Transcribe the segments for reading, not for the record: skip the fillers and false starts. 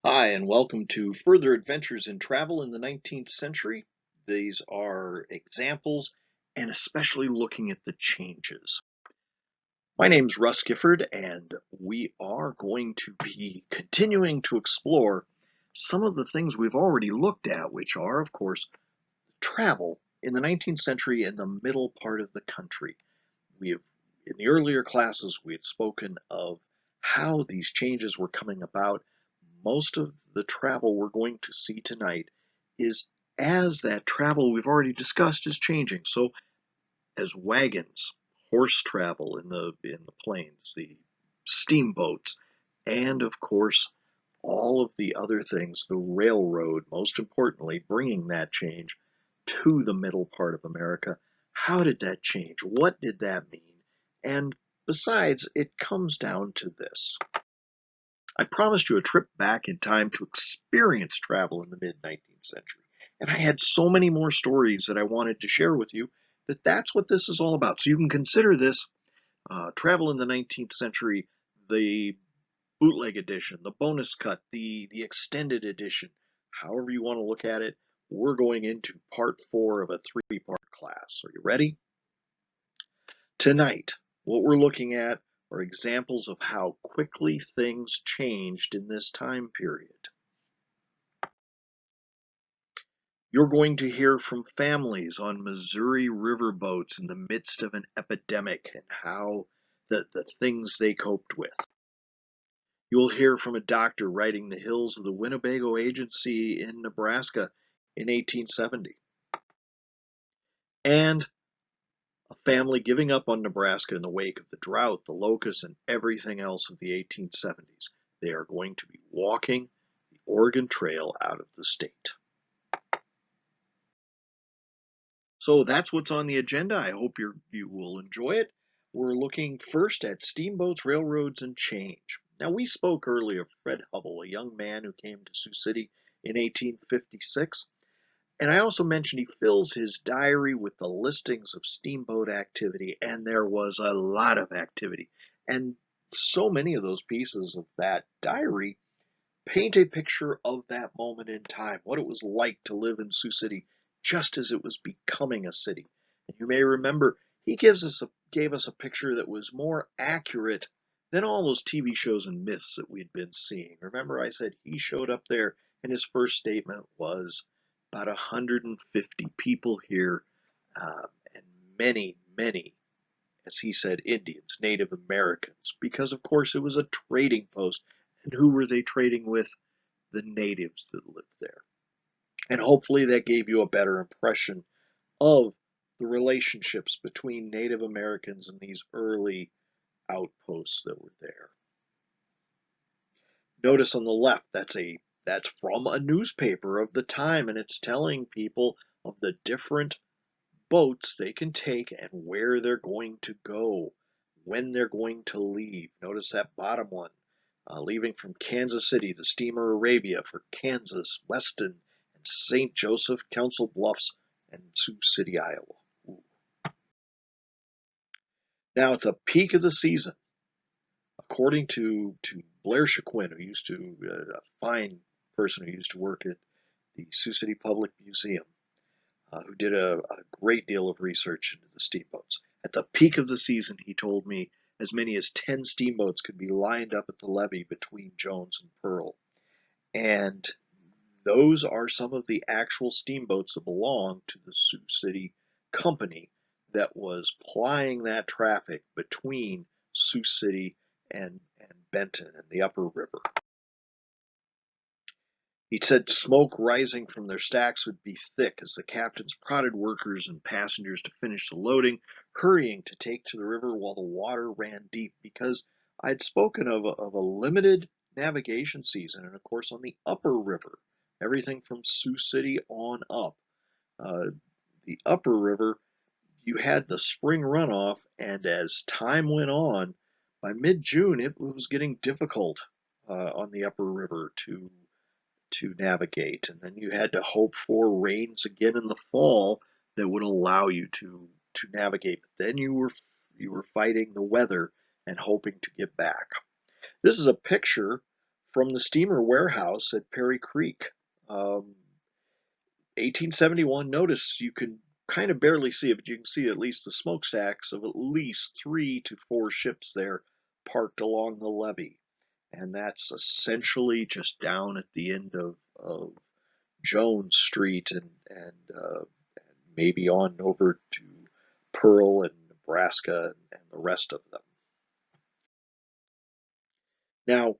Hi, and welcome to Further Adventures in Travel in the 19th Century. These are examples and especially looking at the changes. My name's Russ Gifford, and we are going to be continuing to explore some of the things we've already looked at, which are, of course, travel in the 19th century in the middle part of the country. We have, in the earlier classes, we had spoken of how these changes were coming about. Most of the travel we're going to see tonight is as that travel we've already discussed is changing. So as wagons, horse travel in the plains, the steamboats, and of course all of the other things, the railroad, most importantly, bringing that change to the middle part of America. How did that change? What did that mean? And besides, it comes down to this. I promised you a trip back in time to experience travel in the mid-19th century. And I had so many more stories that I wanted to share with you that's what this is all about. So you can consider this travel in the 19th century, the bootleg edition, the bonus cut, the extended edition, however you want to look at it. We're going into part 4 of a 3-part class. Are you ready? Tonight, what we're looking at are examples of how quickly things changed in this time period. You're going to hear from families on Missouri river boats in the midst of an epidemic and how the things they coped with. You'll hear from a doctor riding the hills of the Winnebago Agency in Nebraska in 1870. And a family giving up on Nebraska in the wake of the drought, the locusts, and everything else of the 1870s. They are going to be walking the Oregon Trail out of the state. So that's what's on the agenda. I hope you will enjoy it. We're looking first at steamboats, railroads, and change. Now, we spoke earlier of Fred Hubble, a young man who came to Sioux City in 1856. And I also mentioned he fills his diary with the listings of steamboat activity, and there was a lot of activity. And so many of those pieces of that diary paint a picture of that moment in time, what it was like to live in Sioux City just as it was becoming a city. And you may remember he gave us a picture that was more accurate than all those TV shows and myths that we'd been seeing. Remember, I said he showed up there, and his first statement was about 150 people here, and many, many, as he said, Indians, Native Americans, because of course it was a trading post. And who were they trading with? The natives that lived there. And hopefully that gave you a better impression of the relationships between Native Americans and these early outposts that were there. Notice on the left, that's from a newspaper of the time, and it's telling people of the different boats they can take and where they're going to go, when they're going to leave. Notice that bottom one, leaving from Kansas City, the steamer Arabia for Kansas, Weston, and St. Joseph, Council Bluffs, and Sioux City, Iowa. Ooh. Now, at the peak of the season, according to Blair Shaquin, who used to, a fine person who used to work at the Sioux City Public Museum, who did a great deal of research into the steamboats. At the peak of the season, he told me as many as 10 steamboats could be lined up at the levee between Jones and Pearl. And those are some of the actual steamboats that belong to the Sioux City Company that was plying that traffic between Sioux City and Benton and the Upper River. He said smoke rising from their stacks would be thick as the captains prodded workers and passengers to finish the loading, hurrying to take to the river while the water ran deep, because I'd spoken of a limited navigation season, and of course on the upper river, everything from Sioux City on up. Uh, the upper river, you had the spring runoff, and as time went on, by mid-June it was getting difficult on the upper river to navigate, and then you had to hope for rains again in the fall that would allow you to navigate. But then you were fighting the weather and hoping to get back. This is a picture from the steamer warehouse at Perry Creek. Um, 1871, notice you can kind of barely see it, but you can see at least the smokestacks of at least 3 to 4 ships there parked along the levee. And that's essentially just down at the end of Jones Street and maybe on over to Pearl and Nebraska and the rest of them. Now,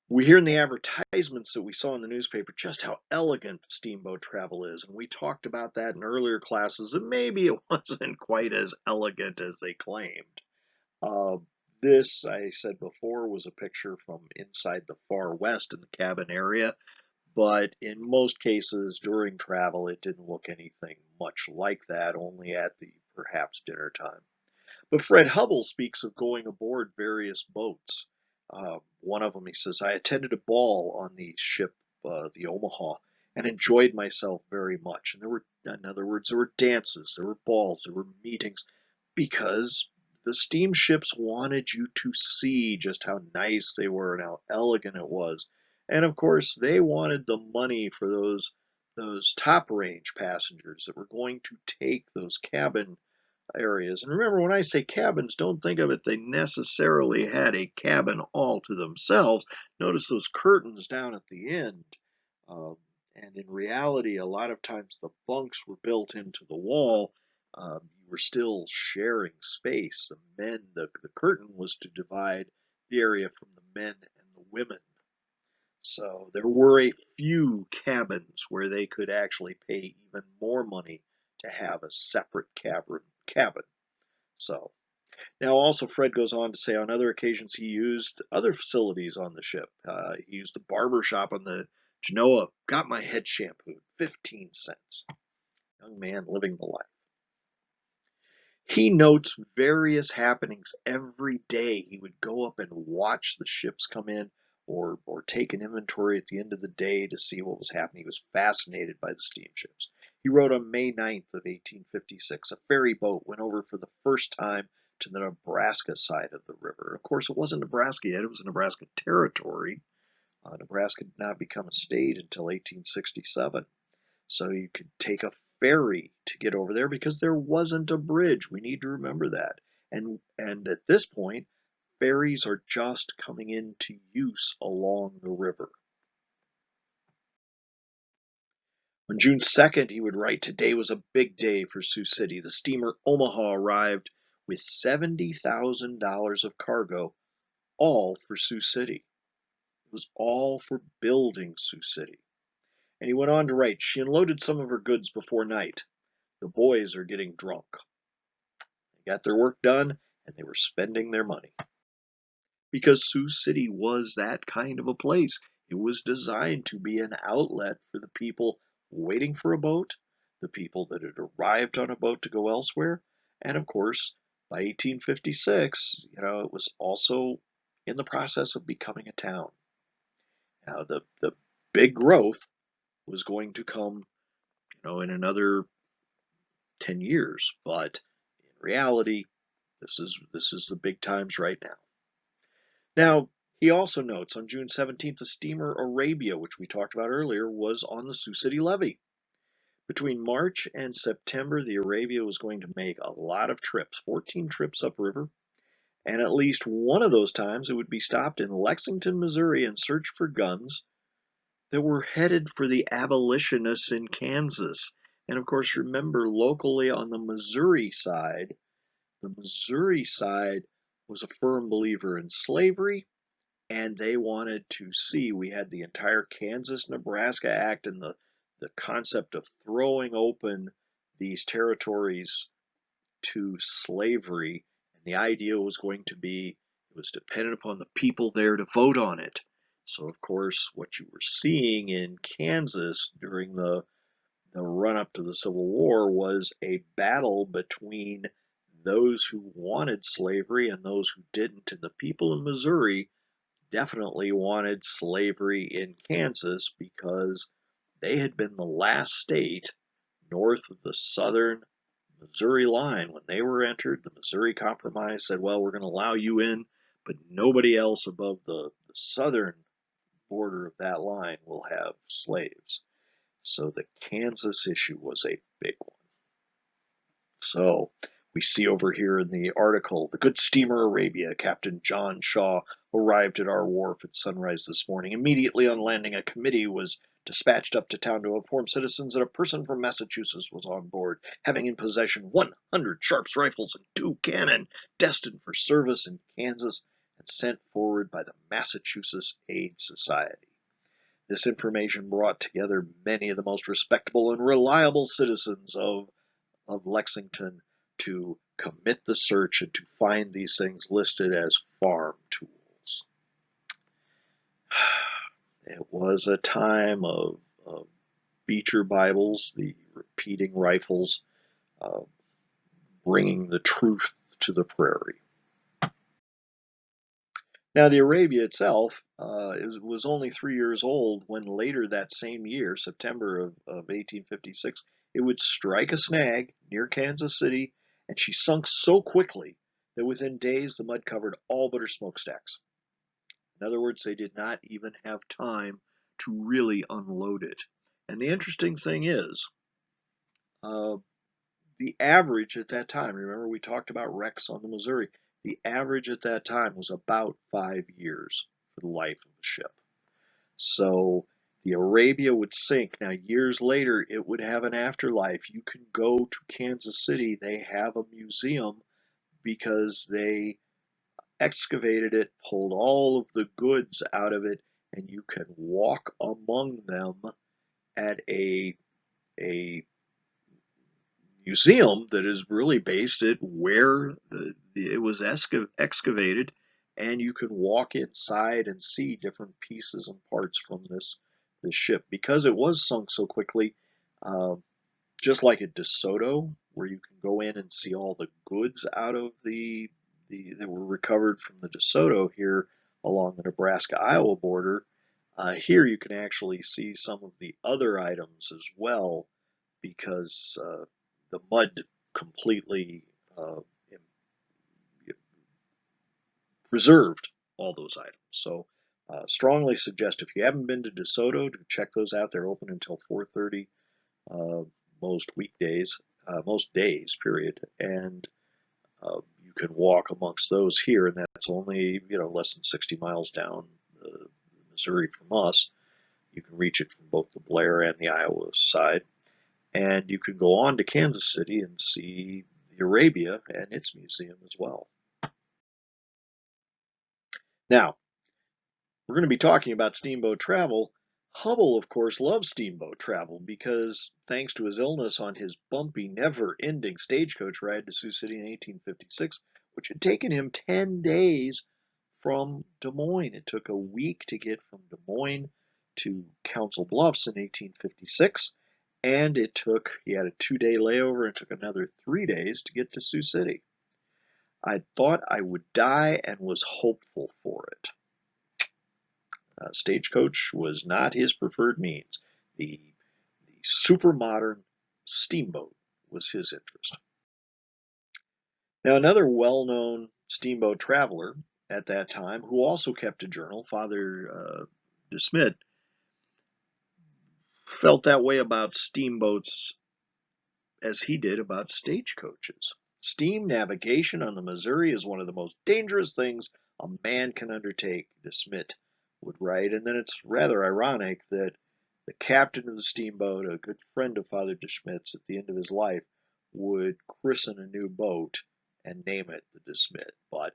we hear in the advertisements that we saw in the newspaper just how elegant steamboat travel is, and we talked about that in earlier classes, and maybe it wasn't quite as elegant as they claimed. Uh, this, I said before, was a picture from inside the far west in the cabin area, but in most cases during travel, it didn't look anything much like that, only at the perhaps dinner time. But Fred Hubble speaks of going aboard various boats. One of them, he says, I attended a ball on the ship, the Omaha, and enjoyed myself very much. And there were, in other words, there were dances, there were balls, there were meetings, because the steamships wanted you to see just how nice they were and how elegant it was. And of course, they wanted the money for those top range passengers that were going to take those cabin areas. And remember, when I say cabins, don't think of it, they necessarily had a cabin all to themselves. Notice those curtains down at the end. Um, and in reality, a lot of times the bunks were built into the wall. You were still sharing space. The curtain was to divide the area from the men and the women. So there were a few cabins where they could actually pay even more money to have a separate cabin. So now also Fred goes on to say on other occasions he used other facilities on the ship. He used the barber shop on the Genoa, got my head shampooed, 15 cents. Young man living the life. He notes various happenings every day. He would go up and watch the ships come in or take an inventory at the end of the day to see what was happening. He was fascinated by the steamships. He wrote on May 9th of 1856, a ferry boat went over for the first time to the Nebraska side of the river. Of course, it wasn't Nebraska yet. It was a Nebraska territory. Nebraska did not become a state until 1867. So you could take a ferry to get over there because there wasn't a bridge. We need to remember that. And at this point, ferries are just coming into use along the river. On June 2nd, he would write, today was a big day for Sioux City. The steamer Omaha arrived with $70,000 of cargo, all for Sioux City. It was all for building Sioux City. And he went on to write, she unloaded some of her goods before night. The boys are getting drunk. They got their work done and they were spending their money. Because Sioux City was that kind of a place. It was designed to be an outlet for the people waiting for a boat, the people that had arrived on a boat to go elsewhere, and of course, by 1856, it was also in the process of becoming a town. Now, the big growth was going to come, in another 10 years, but in reality, this is the big times right now. Now, he also notes on June 17th, the steamer Arabia, which we talked about earlier, was on the Sioux City levee. Between March and September, the Arabia was going to make a lot of trips, 14 trips upriver, and at least one of those times it would be stopped in Lexington, Missouri, and searched for guns that were headed for the abolitionists in Kansas. And of course, remember, locally on the Missouri side was a firm believer in slavery, and they wanted to see, we had the entire Kansas-Nebraska Act and the concept of throwing open these territories to slavery, and the idea was going to be it was dependent upon the people there to vote on it. So of course what you were seeing in Kansas during the run up to the Civil War was a battle between those who wanted slavery and those who didn't, and the people in Missouri definitely wanted slavery in Kansas because they had been the last state north of the southern Missouri line. When they were entered, the Missouri Compromise said, well, we're going to allow you in, but nobody else above the southern border of that line will have slaves. So the Kansas issue was a big one. So we see over here in the article, the good steamer Arabia, Captain John Shaw, arrived at our wharf at sunrise this morning. Immediately on landing, a committee was dispatched up to town to inform citizens that a person from Massachusetts was on board, having in possession 100 Sharps rifles and 2 cannon, destined for service in Kansas and sent forward by the Massachusetts Aid Society. This information brought together many of the most respectable and reliable citizens of Lexington to commit the search and to find these things listed as farm tools. It was a time of Beecher Bibles, the repeating rifles, uh, bringing the truth to the prairie. Now, the Arabia itself was only 3 years old when later that same year, September of 1856, it would strike a snag near Kansas City, and she sunk so quickly that within days the mud covered all but her smokestacks. In other words, they did not even have time to really unload it. And the interesting thing is, uh, the average at that time, remember we talked about wrecks on the Missouri, the average at that time was about 5 years for the life of the ship. So the Arabia would sink. Now, years later, it would have an afterlife. You can go to Kansas City. They have a museum because they excavated it, pulled all of the goods out of it, and you can walk among them at a museum that is really based at where it was excavated, and you can walk inside and see different pieces and parts from this ship because it was sunk so quickly. Uh, just like at DeSoto, where you can go in and see all the goods out of the that were recovered from the DeSoto here along the Nebraska-Iowa border. Here you can actually see some of the other items as well because the mud completely uh, preserved all those items. So strongly suggest if you haven't been to DeSoto to check those out. They're open until 4:30 uh, most weekdays, most days, period. And you can walk amongst those here, and that's only less than 60 miles down the Missouri from us. You can reach it from both the Blair and the Iowa side. And you can go on to Kansas City and see the Arabia and its museum as well. Now, we're going to be talking about steamboat travel. Hubble, of course, loves steamboat travel because, thanks to his illness on his bumpy, never-ending stagecoach ride to Sioux City in 1856, which had taken him 10 days from Des Moines. It took a week to get from Des Moines to Council Bluffs in 1856, and he had a 2-day layover and took another 3 days to get to Sioux City. I thought I would die and was hopeful for it. Stagecoach was not his preferred means. The super modern steamboat was his interest. Now, another well-known steamboat traveler at that time, who also kept a journal, Father De Smet, felt that way about steamboats as he did about stagecoaches. Steam navigation on the Missouri is one of the most dangerous things a man can undertake, De Smet would write, and then it's rather ironic that the captain of the steamboat, a good friend of Father De Smet's at the end of his life, would christen a new boat and name it the De Smet. But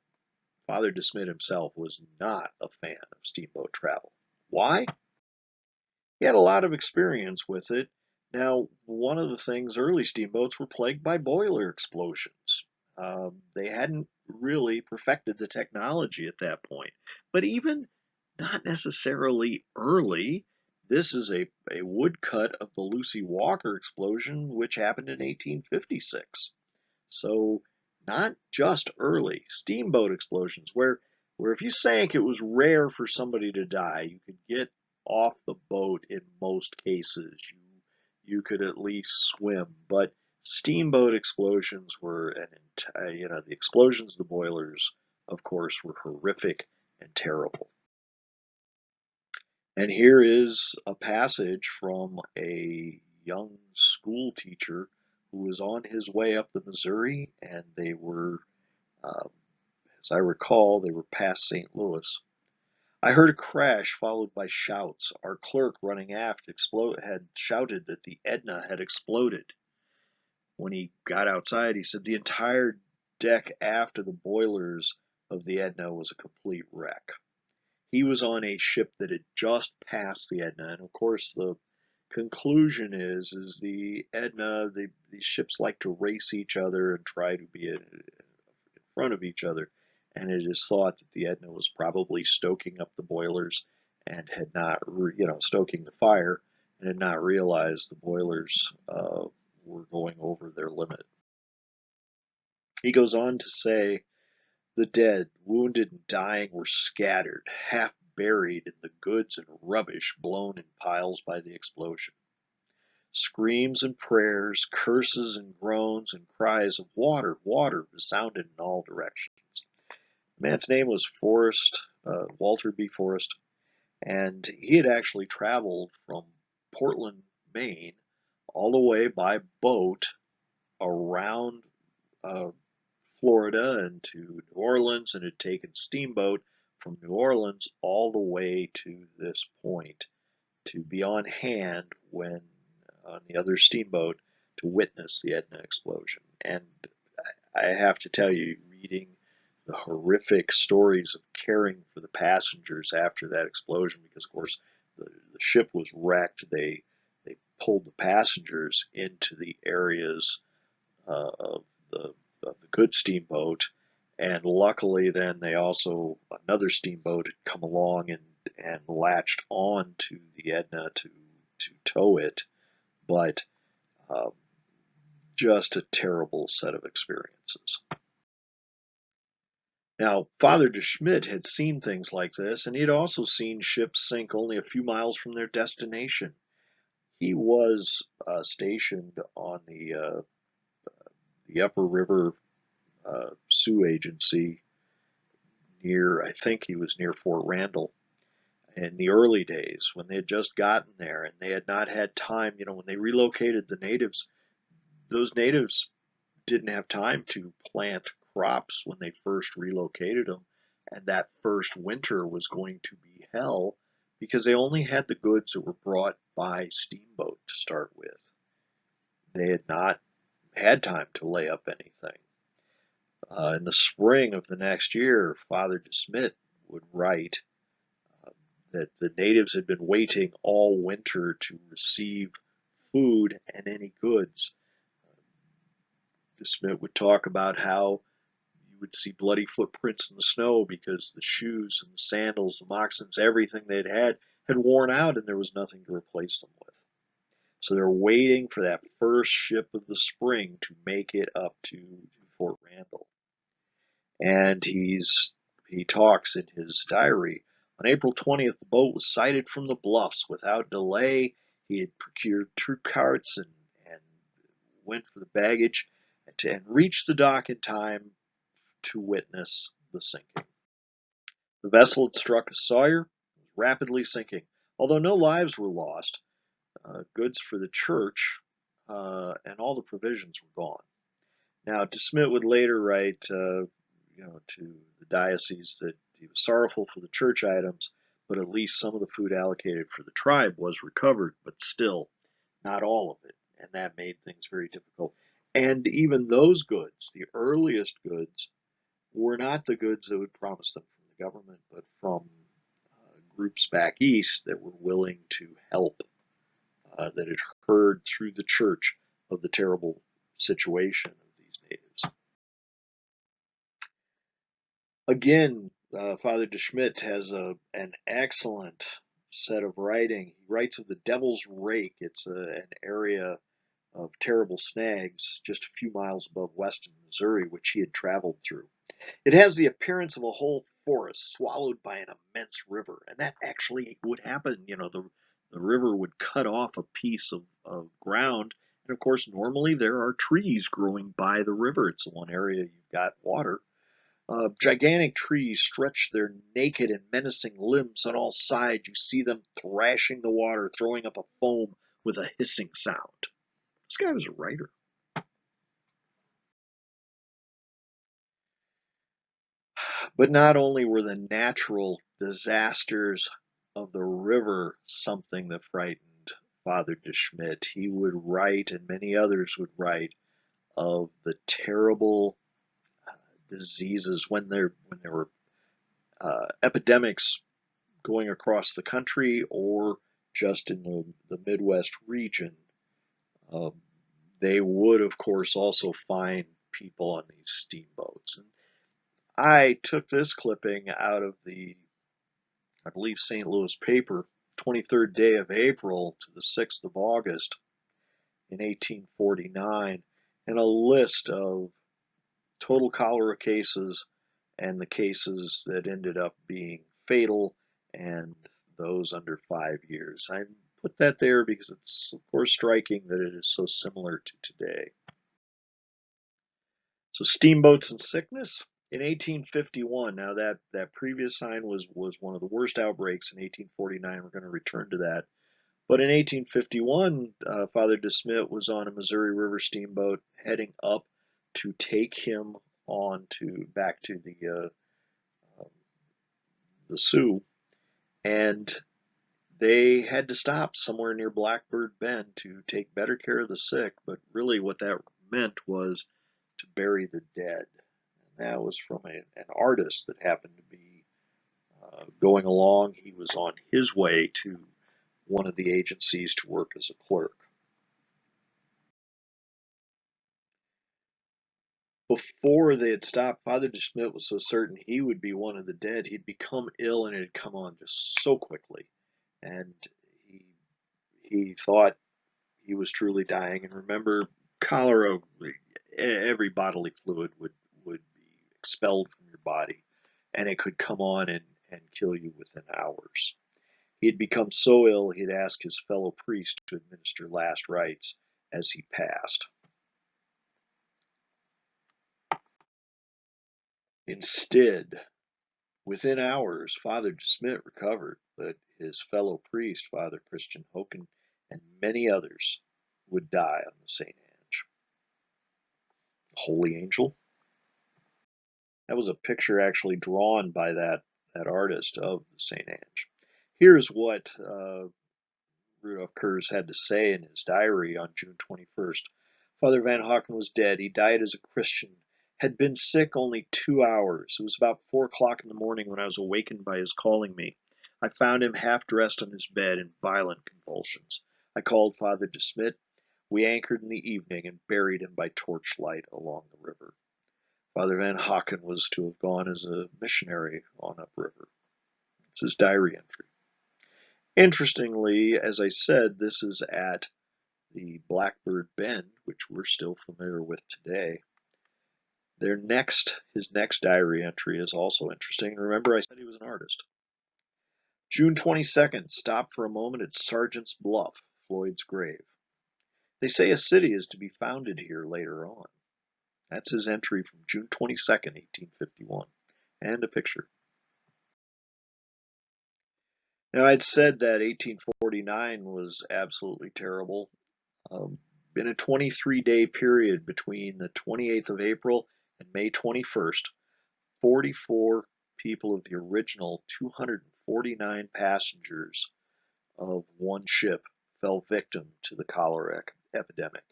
Father De Smet himself was not a fan of steamboat travel. Why? He had a lot of experience with it. Now, one of the things, early steamboats were plagued by boiler explosions. They hadn't really perfected the technology at that point. But even not necessarily early, this is a woodcut of the Lucy Walker explosion, which happened in 1856. So not just early steamboat explosions, where if you sank, it was rare for somebody to die. You could get off the boat in most cases. You could at least swim, but steamboat explosions were the explosions, the boilers, of course, were horrific and terrible. And here is a passage from a young school teacher who was on his way up the Missouri, and they were, uh, as I recall, they were past St. Louis. I heard a crash followed by shouts. Our clerk running aft had shouted that the Edna had exploded. When he got outside, he said the entire deck aft of the boilers of the Edna was a complete wreck. He was on a ship that had just passed the Edna, and of course the conclusion is the Edna, these ships like to race each other and try to be in front of each other, and it is thought that the Edna was probably stoking up the boilers and had not, stoking the fire, and had not realized the boilers were going over their limit. He goes on to say, the dead, wounded, and dying were scattered, half buried in the goods and rubbish blown in piles by the explosion. Screams and prayers, curses and groans, and cries of water, water resounded in all directions. The man's name was Walter B. Forrest, and he had actually traveled from Portland, Maine, all the way by boat around uh, Florida and to New Orleans, and had taken steamboat from New Orleans all the way to this point to be on hand when on the other steamboat to witness the Etna explosion. And I have to tell you, reading the horrific stories of caring for the passengers after that explosion, because of course the ship was wrecked. They pulled the passengers into the areas of the good steamboat, and luckily then they also another steamboat had come along and latched on to the Edna to tow it, but um, just a terrible set of experiences. Now, Father de Schmidt had seen things like this, and he had also seen ships sink only a few miles from their destination. He was stationed on the Upper River Sioux Agency I think he was near Fort Randall in the early days when they had just gotten there and they had not had time. When they relocated the natives, those natives didn't have time to plant crops when they first relocated them. And that first winter was going to be hell because they only had the goods that were brought by steamboat to start with. They had not had time to lay up anything. In the spring of the next year, Father de Smet would write that the natives had been waiting all winter to receive food and any goods. De Smet would talk about how you would see bloody footprints in the snow because the shoes and the sandals, the moccasins, everything they'd had worn out and there was nothing to replace them with. So they're waiting for that first ship of the spring to make it up to Fort Randall. And he talks in his diary. On April 20th, the boat was sighted from the bluffs without delay. He had procured two carts and went for the baggage and reached the dock in time to witness the sinking. The vessel had struck a sawyer and was rapidly sinking. Although no lives were lost, goods for the church and all the provisions were gone. Now, De Smet would later write, to the diocese that he was sorrowful for the church items, but at least some of the food allocated for the tribe was recovered, but still not all of it, and that made things very difficult. And even those goods, the earliest goods, were not the goods that would promise them from the government, but from groups back east that were willing to help, that had heard through the church of the terrible situation of these natives. Again, Father de Schmidt has an excellent set of writing. He writes of the Devil's Rake. It's an area of terrible snags just a few miles above Weston, Missouri, which he had traveled through. It has the appearance of a whole forest swallowed by an immense river, and that actually would happen. The river would cut off a piece of ground, and of course, normally there are trees growing by the river. It's the one area you've got water. Gigantic trees stretch their naked and menacing limbs on all sides. You see them thrashing the water, throwing up a foam with a hissing sound. This guy was a writer. But not only were the natural disasters of the river something that frightened Father de Schmidt, he would write, and many others would write, of the terrible diseases when there were epidemics going across the country or just in the Midwest region. Um, they would, of course, also find people on these steamboats. And I took this clipping out of I believe, St. Louis paper, 23rd day of April to the 6th of August in 1849, and a list of total cholera cases and the cases that ended up being fatal and those under 5 years. I put that there because it's, of course, striking that it is so similar to today. So steamboats and sickness. In 1851, now that previous sign was one of the worst outbreaks in 1849. We're going to return to that. But in 1851, Father De Smet was on a Missouri River steamboat heading up to take him on to back to the Sioux, and they had to stop somewhere near Blackbird Bend to take better care of the sick. But really, what that meant was to bury the dead. And that was from an artist that happened to be going along. He was on his way to one of the agencies to work as a clerk. Before they had stopped, Father De Schmidt was so certain he would be one of the dead. He'd become ill, and it had come on just so quickly. And he he thought he was truly dying. And remember, cholera, every bodily fluid would be expelled from your body, and it could come on and kill you within hours. He had become so ill he'd asked his fellow priest to administer last rites as he passed. Instead, within hours, Father De Smet recovered, but his fellow priest, Father Christian Hoken, and many others would die on the St. Ange. Holy Angel. That was a picture actually drawn by that artist of the St. Ange. Here's what Rudolf Kurz had to say in his diary on June 21st. Father Van Hocken was dead. He died as a Christian, had been sick only 2 hours. It was about 4 o'clock in the morning when I was awakened by his calling me. I found him half dressed on his bed in violent convulsions. I called Father De Smet. We anchored in the evening and buried him by torchlight along the river. Father Van Hocken was to have gone as a missionary on upriver. It's his diary entry. Interestingly, as I said, this is at the Blackbird Bend, which we're still familiar with today. His next diary entry is also interesting. Remember, I said he was an artist. June 22nd, stop for a moment at Sergeant's Bluff, Floyd's grave. They say a city is to be founded here later on. That's his entry from June 22nd, 1851. And a picture. Now, I'd said that 1849 was absolutely terrible. Um, in a 23-day period between the 28th of April and May 21st, 44 people of the original 249 passengers of one ship fell victim to the cholera epidemic.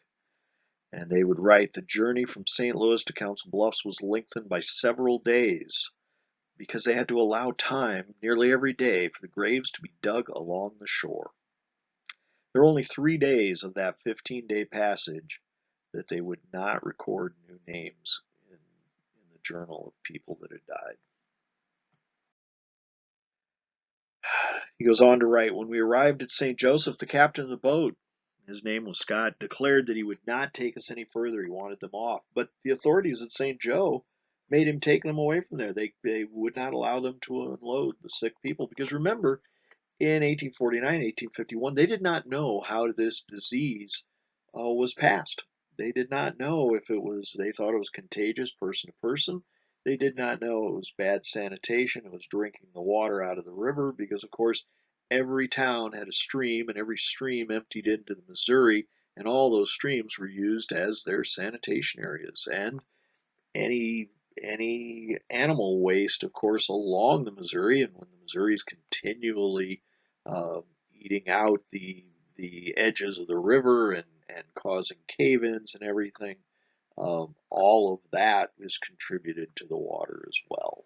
And they would write, the journey from St. Louis to Council Bluffs was lengthened by several days because they had to allow time nearly every day for the graves to be dug along the shore. There were only 3 days of that 15-day passage that they would not record new names in the journal of people that had died. He goes on to write, when we arrived at St. Joseph, the captain of the boat, his name was Scott, declared that he would not take us any further. He wanted them off. But the authorities at St. Joe made him take them away from there. They would not allow them to unload the sick people. Because remember, in 1849, 1851, they did not know how this disease was passed. They did not know if it was, they thought it was contagious person to person. They did not know it was bad sanitation. It was drinking the water out of the river because, of course, every town had a stream and every stream emptied into the Missouri, and all those streams were used as their sanitation areas. And any any animal waste, of course, along the Missouri, and when the Missouri is continually uh, eating out the edges of the river and causing cave-ins and everything, all of that is contributed to the water as well.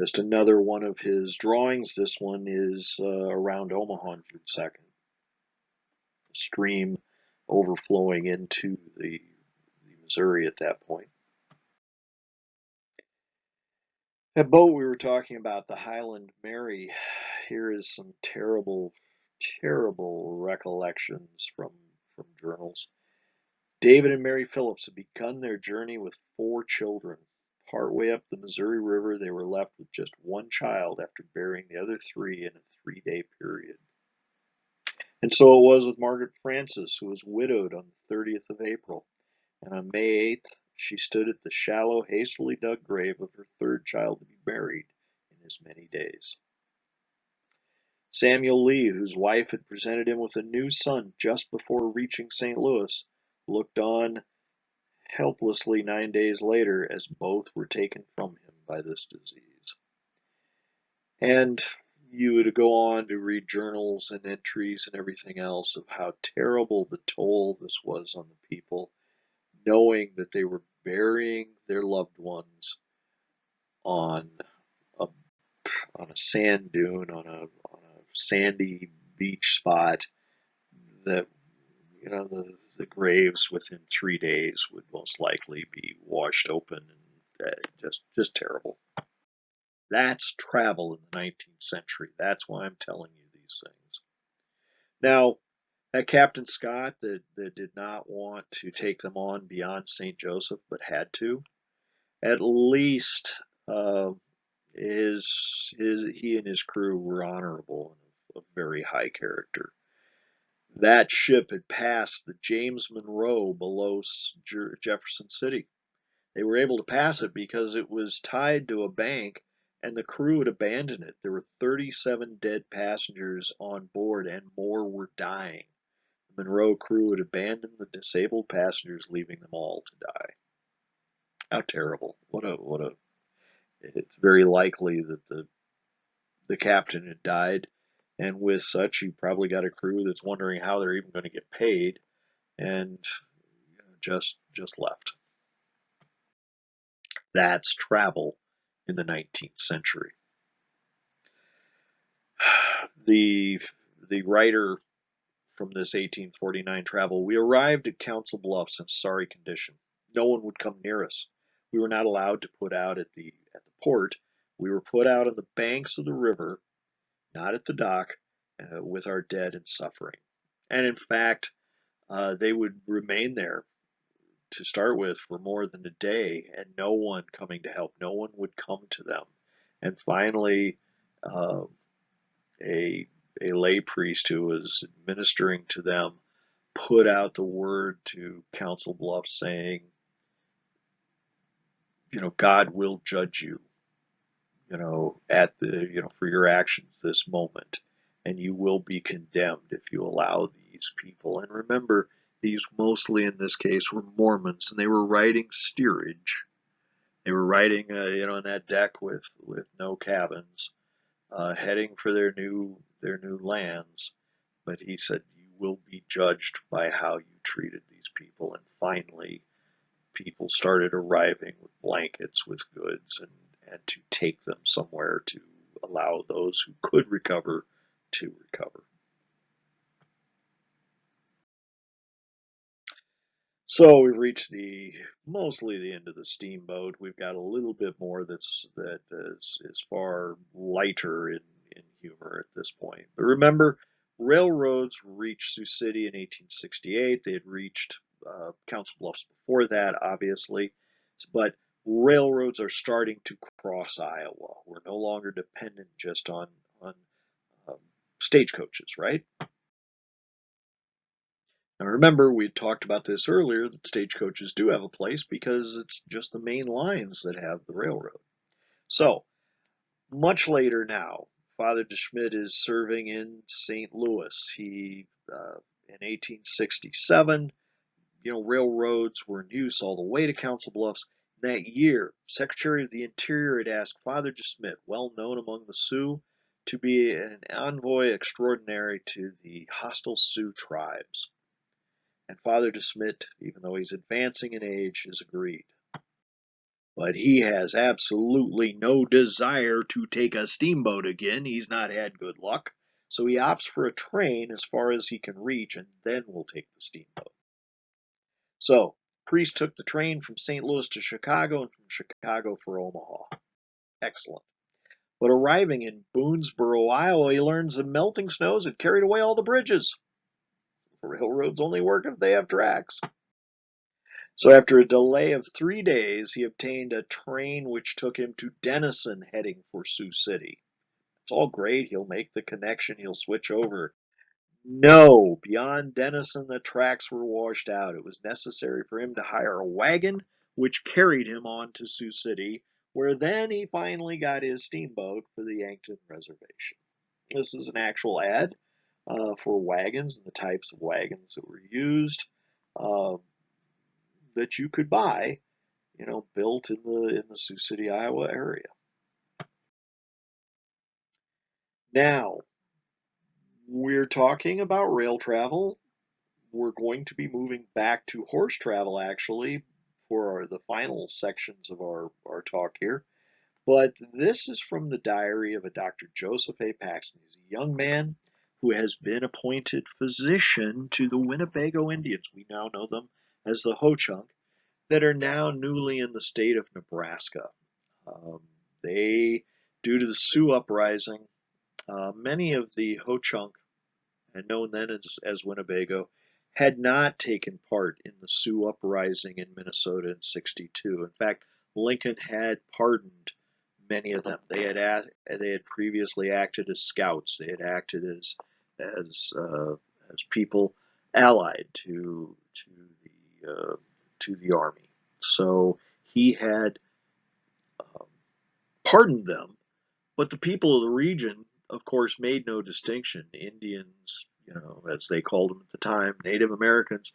Just another one of his drawings. This one is around Omaha in June 2nd. A stream overflowing into the Missouri at that point. That boat we were talking about, the Highland Mary, here is some terrible, terrible recollections from journals. David and Mary Phillips had begun their journey with 4 children. Partway up the Missouri River, they were left with just one child after burying the other 3 in a 3-day period. And so it was with Margaret Francis, who was widowed on the 30th of April. And on May 8th, she stood at the shallow, hastily dug grave of her 3rd child to be buried in as many days. Samuel Lee, whose wife had presented him with a new son just before reaching St. Louis, looked on helplessly 9 days later as both were taken from him by this disease. And you would go on to read journals and entries and everything else of how terrible the toll this was on the people, knowing that they were burying their loved ones on a on a sand dune, on a sandy beach spot that the graves within 3 days would most likely be washed open and just terrible. That's travel in the 19th century. That's why I'm telling you these things. Now, that Captain Scott that did not want to take them on beyond St. Joseph but had to, at least uh, he and his crew were honorable and of very high character. That ship had passed the James Monroe below Jefferson City. They were able to pass it because it was tied to a bank and the crew had abandoned it. There were 37 dead passengers on board and more were dying. The Monroe crew had abandoned the disabled passengers, leaving them all to die. How terrible. What a it's very likely that the captain had died, and with such, you probably got a crew that's wondering how they're even going to get paid, and just left. That's travel in the 19th century. The the writer from this 1849 travel, we arrived at Council Bluffs in sorry condition. No one would come near us. We were not allowed to put out at the port. We were put out on the banks of the river, not at the dock, with our dead and suffering. And in fact, they would remain there to start with for more than a day, and no one coming to help. No one would come to them. And finally, uh, a a lay priest who was administering to them put out the word to Council Bluffs saying, God will judge you, for your actions this moment, and you will be condemned if you allow these people. And remember, these mostly in this case were Mormons, and they were riding steerage. They were riding, on that deck with no cabins, heading for their new lands. But he said, you will be judged by how you treated these people. And finally, people started arriving with blankets, with goods, and to take them somewhere to allow those who could recover to recover. So we've reached mostly the end of the steamboat. We've got a little bit more that is far lighter in humor at this point. But remember, railroads reached Sioux City in 1868. They had reached Council Bluffs before that, obviously, but railroads are starting to cross Iowa. We're no longer dependent just on um, stagecoaches, right? Now remember, we talked about this earlier, that stagecoaches do have a place because it's just the main lines that have the railroad. So, much later now, Father De Schmidt is serving in St. Louis. In 1867, railroads were in use all the way to Council Bluffs. That year, Secretary of the Interior had asked Father De Smet, well known among the Sioux, to be an envoy extraordinary to the hostile Sioux tribes. And Father De Smet, even though he's advancing in age, has agreed. But he has absolutely no desire to take a steamboat again. He's not had good luck. So he opts for a train as far as he can reach, and then we'll take the steamboat. So, Priest took the train from St. Louis to Chicago and from Chicago for Omaha. Excellent. But arriving in Boonesboro, Iowa, he learns the melting snows had carried away all the bridges. The railroads only work if they have tracks. So after a delay of 3 days, he obtained a train which took him to Denison, heading for Sioux City. It's all great. He'll make the connection. He'll switch over. No, beyond Denison, the tracks were washed out. It was necessary for him to hire a wagon, which carried him on to Sioux City, where then he finally got his steamboat for the Yankton Reservation. This is an actual ad for wagons and the types of wagons that were used uh, that you could buy, built in the Sioux City, Iowa area. Now, we're talking about rail travel. We're going to be moving back to horse travel actually for the final sections of our talk here. But this is from the diary of a Dr. Joseph A. Paxton. He's a young man who has been appointed physician to the Winnebago Indians. We now know them as the Ho-Chunk, that are now newly in the state of Nebraska. They, due to the Sioux uprising, many of the Ho-Chunk, and known then as Winnebago, had not taken part in the Sioux uprising in Minnesota in '62. In fact, Lincoln had pardoned many of them. They had previously acted as scouts. They had acted as as people allied to the army. So he had um, pardoned them, but the people of the region, of course, made no distinction. Indians, as they called them at the time, Native Americans,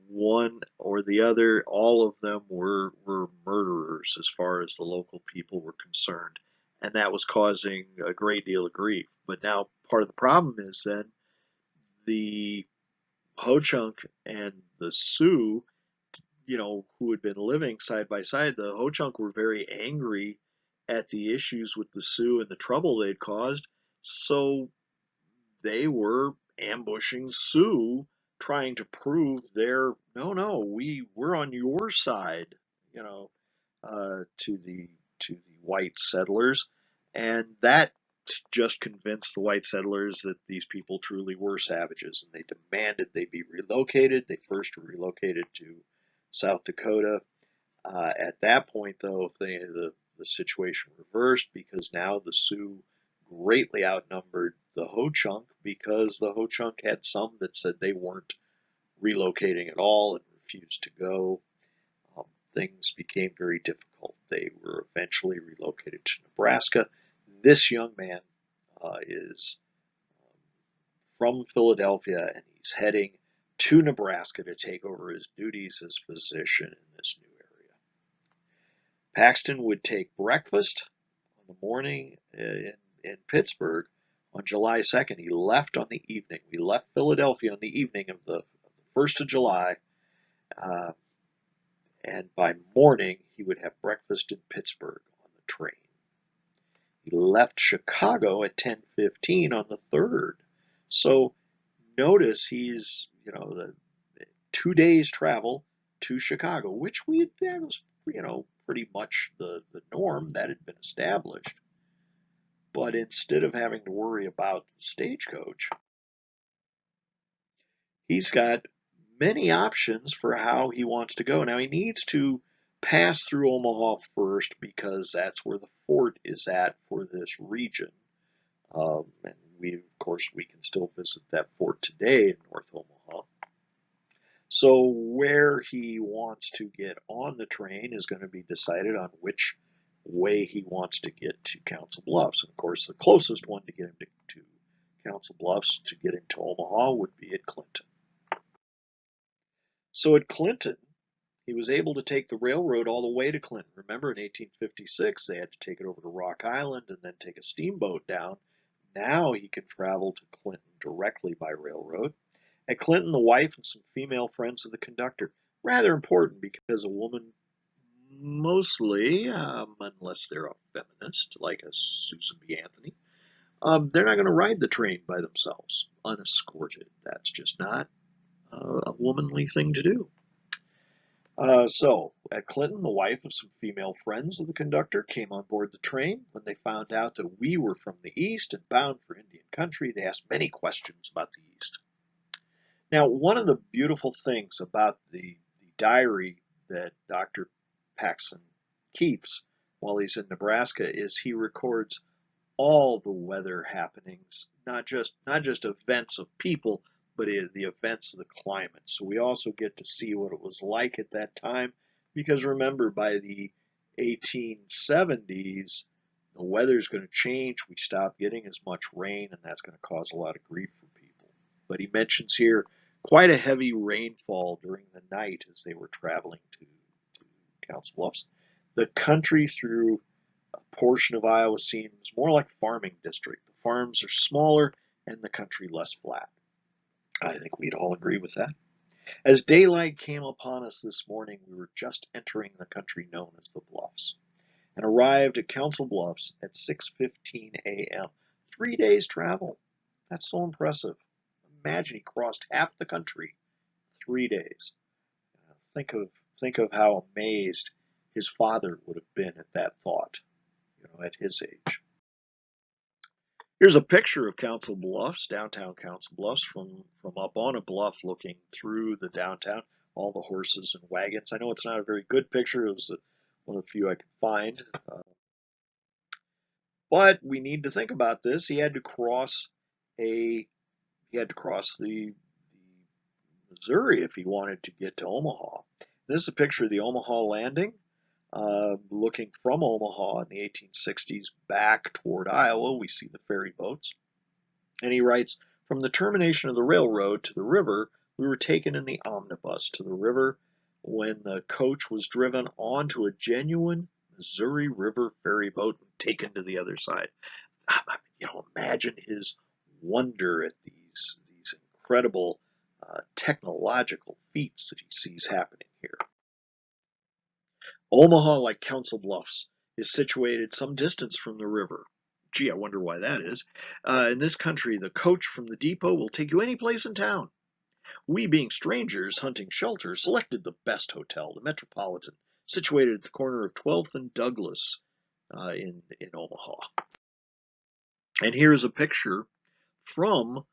one or the other, all of them were murderers as far as the local people were concerned. And that was causing a great deal of grief. But now part of the problem is then the Ho-Chunk and the Sioux, who had been living side by side, the Ho-Chunk were very angry at the issues with the Sioux and the trouble they'd caused. So they were ambushing Sioux, trying to prove no, we're on your side, you know, to the white settlers, and that just convinced the white settlers that these people truly were savages, and they demanded they be relocated. They first were relocated to South Dakota. At that point, though, the situation reversed because now the Sioux greatly outnumbered the Ho-Chunk because the Ho-Chunk had some that said they weren't relocating at all and refused to go. Things became very difficult. They were eventually relocated to Nebraska. This young man is from Philadelphia and he's heading to Nebraska to take over his duties as physician in this new area. Paxton would take breakfast on the morning in Pittsburgh on July 2nd. He left on the evening. We left Philadelphia on the evening of the 1st of July. And by morning, he would have breakfast in Pittsburgh on the train. He left Chicago at 10:15 on the 3rd. So notice he's, the 2 days travel to Chicago, which that was, pretty much the norm that had been established. But instead of having to worry about the stagecoach, he's got many options for how he wants to go. Now he needs to pass through Omaha first because that's where the fort is at for this region. And of course, we can still visit that fort today in North Omaha. So where he wants to get on the train is going to be decided on which way he wants to get to Council Bluffs. And of course, the closest one to get him to Council Bluffs to get into Omaha would be at Clinton. So at Clinton, he was able to take the railroad all the way to Clinton. Remember, in 1856, they had to take it over to Rock Island and then take a steamboat down. Now he can travel to Clinton directly by railroad. At Clinton, the wife and some female friends of the conductor. Rather important because a woman, mostly, unless they're a feminist like a Susan B. Anthony, they're not going to ride the train by themselves, unescorted. That's just not a womanly thing to do. So, at Clinton, the wife of some female friends of the conductor came on board the train. When they found out that we were from the East and bound for Indian country, they asked many questions about the East. Now, one of the beautiful things about the diary that Dr. Paxson keeps while he's in Nebraska is he records all the weather happenings, not just events of people, but the events of the climate. So we also get to see what it was like at that time, because remember, by the 1870s, the weather's going to change. We stop getting as much rain, and that's going to cause a lot of grief for people. But he mentions here quite a heavy rainfall during the night as they were traveling to Council Bluffs. The country through a portion of Iowa seems more like a farming district. The farms are smaller and the country less flat. I think we'd all agree with that. As daylight came upon us this morning, we were just entering the country known as the Bluffs and arrived at Council Bluffs at 6:15 a.m. 3 days travel. That's so impressive. Imagine he crossed half the country 3 days. Think of think of how amazed his father would have been at that thought, at his age. Here's a picture of Council Bluffs, downtown Council Bluffs, from up on a bluff looking through the downtown, all the horses and wagons. I know it's not a very good picture. It was one of the few I could find. But we need to think about this. He had to cross the Missouri if he wanted to get to Omaha. This is a picture of the Omaha landing, looking from Omaha in the 1860s back toward Iowa. We see the ferry boats. And he writes, from the termination of the railroad to the river, we were taken in the omnibus to the river when the coach was driven onto a genuine Missouri River ferry boat and taken to the other side. Imagine his wonder at these incredible technological feats that he sees happening here. Omaha, like Council Bluffs, is situated some distance from the river. Gee, I wonder why that is. In this country, the coach from the depot will take you any place in town. We, being strangers hunting shelter, selected the best hotel, the Metropolitan, situated at the corner of 12th and Douglas in Omaha. And here's a picture from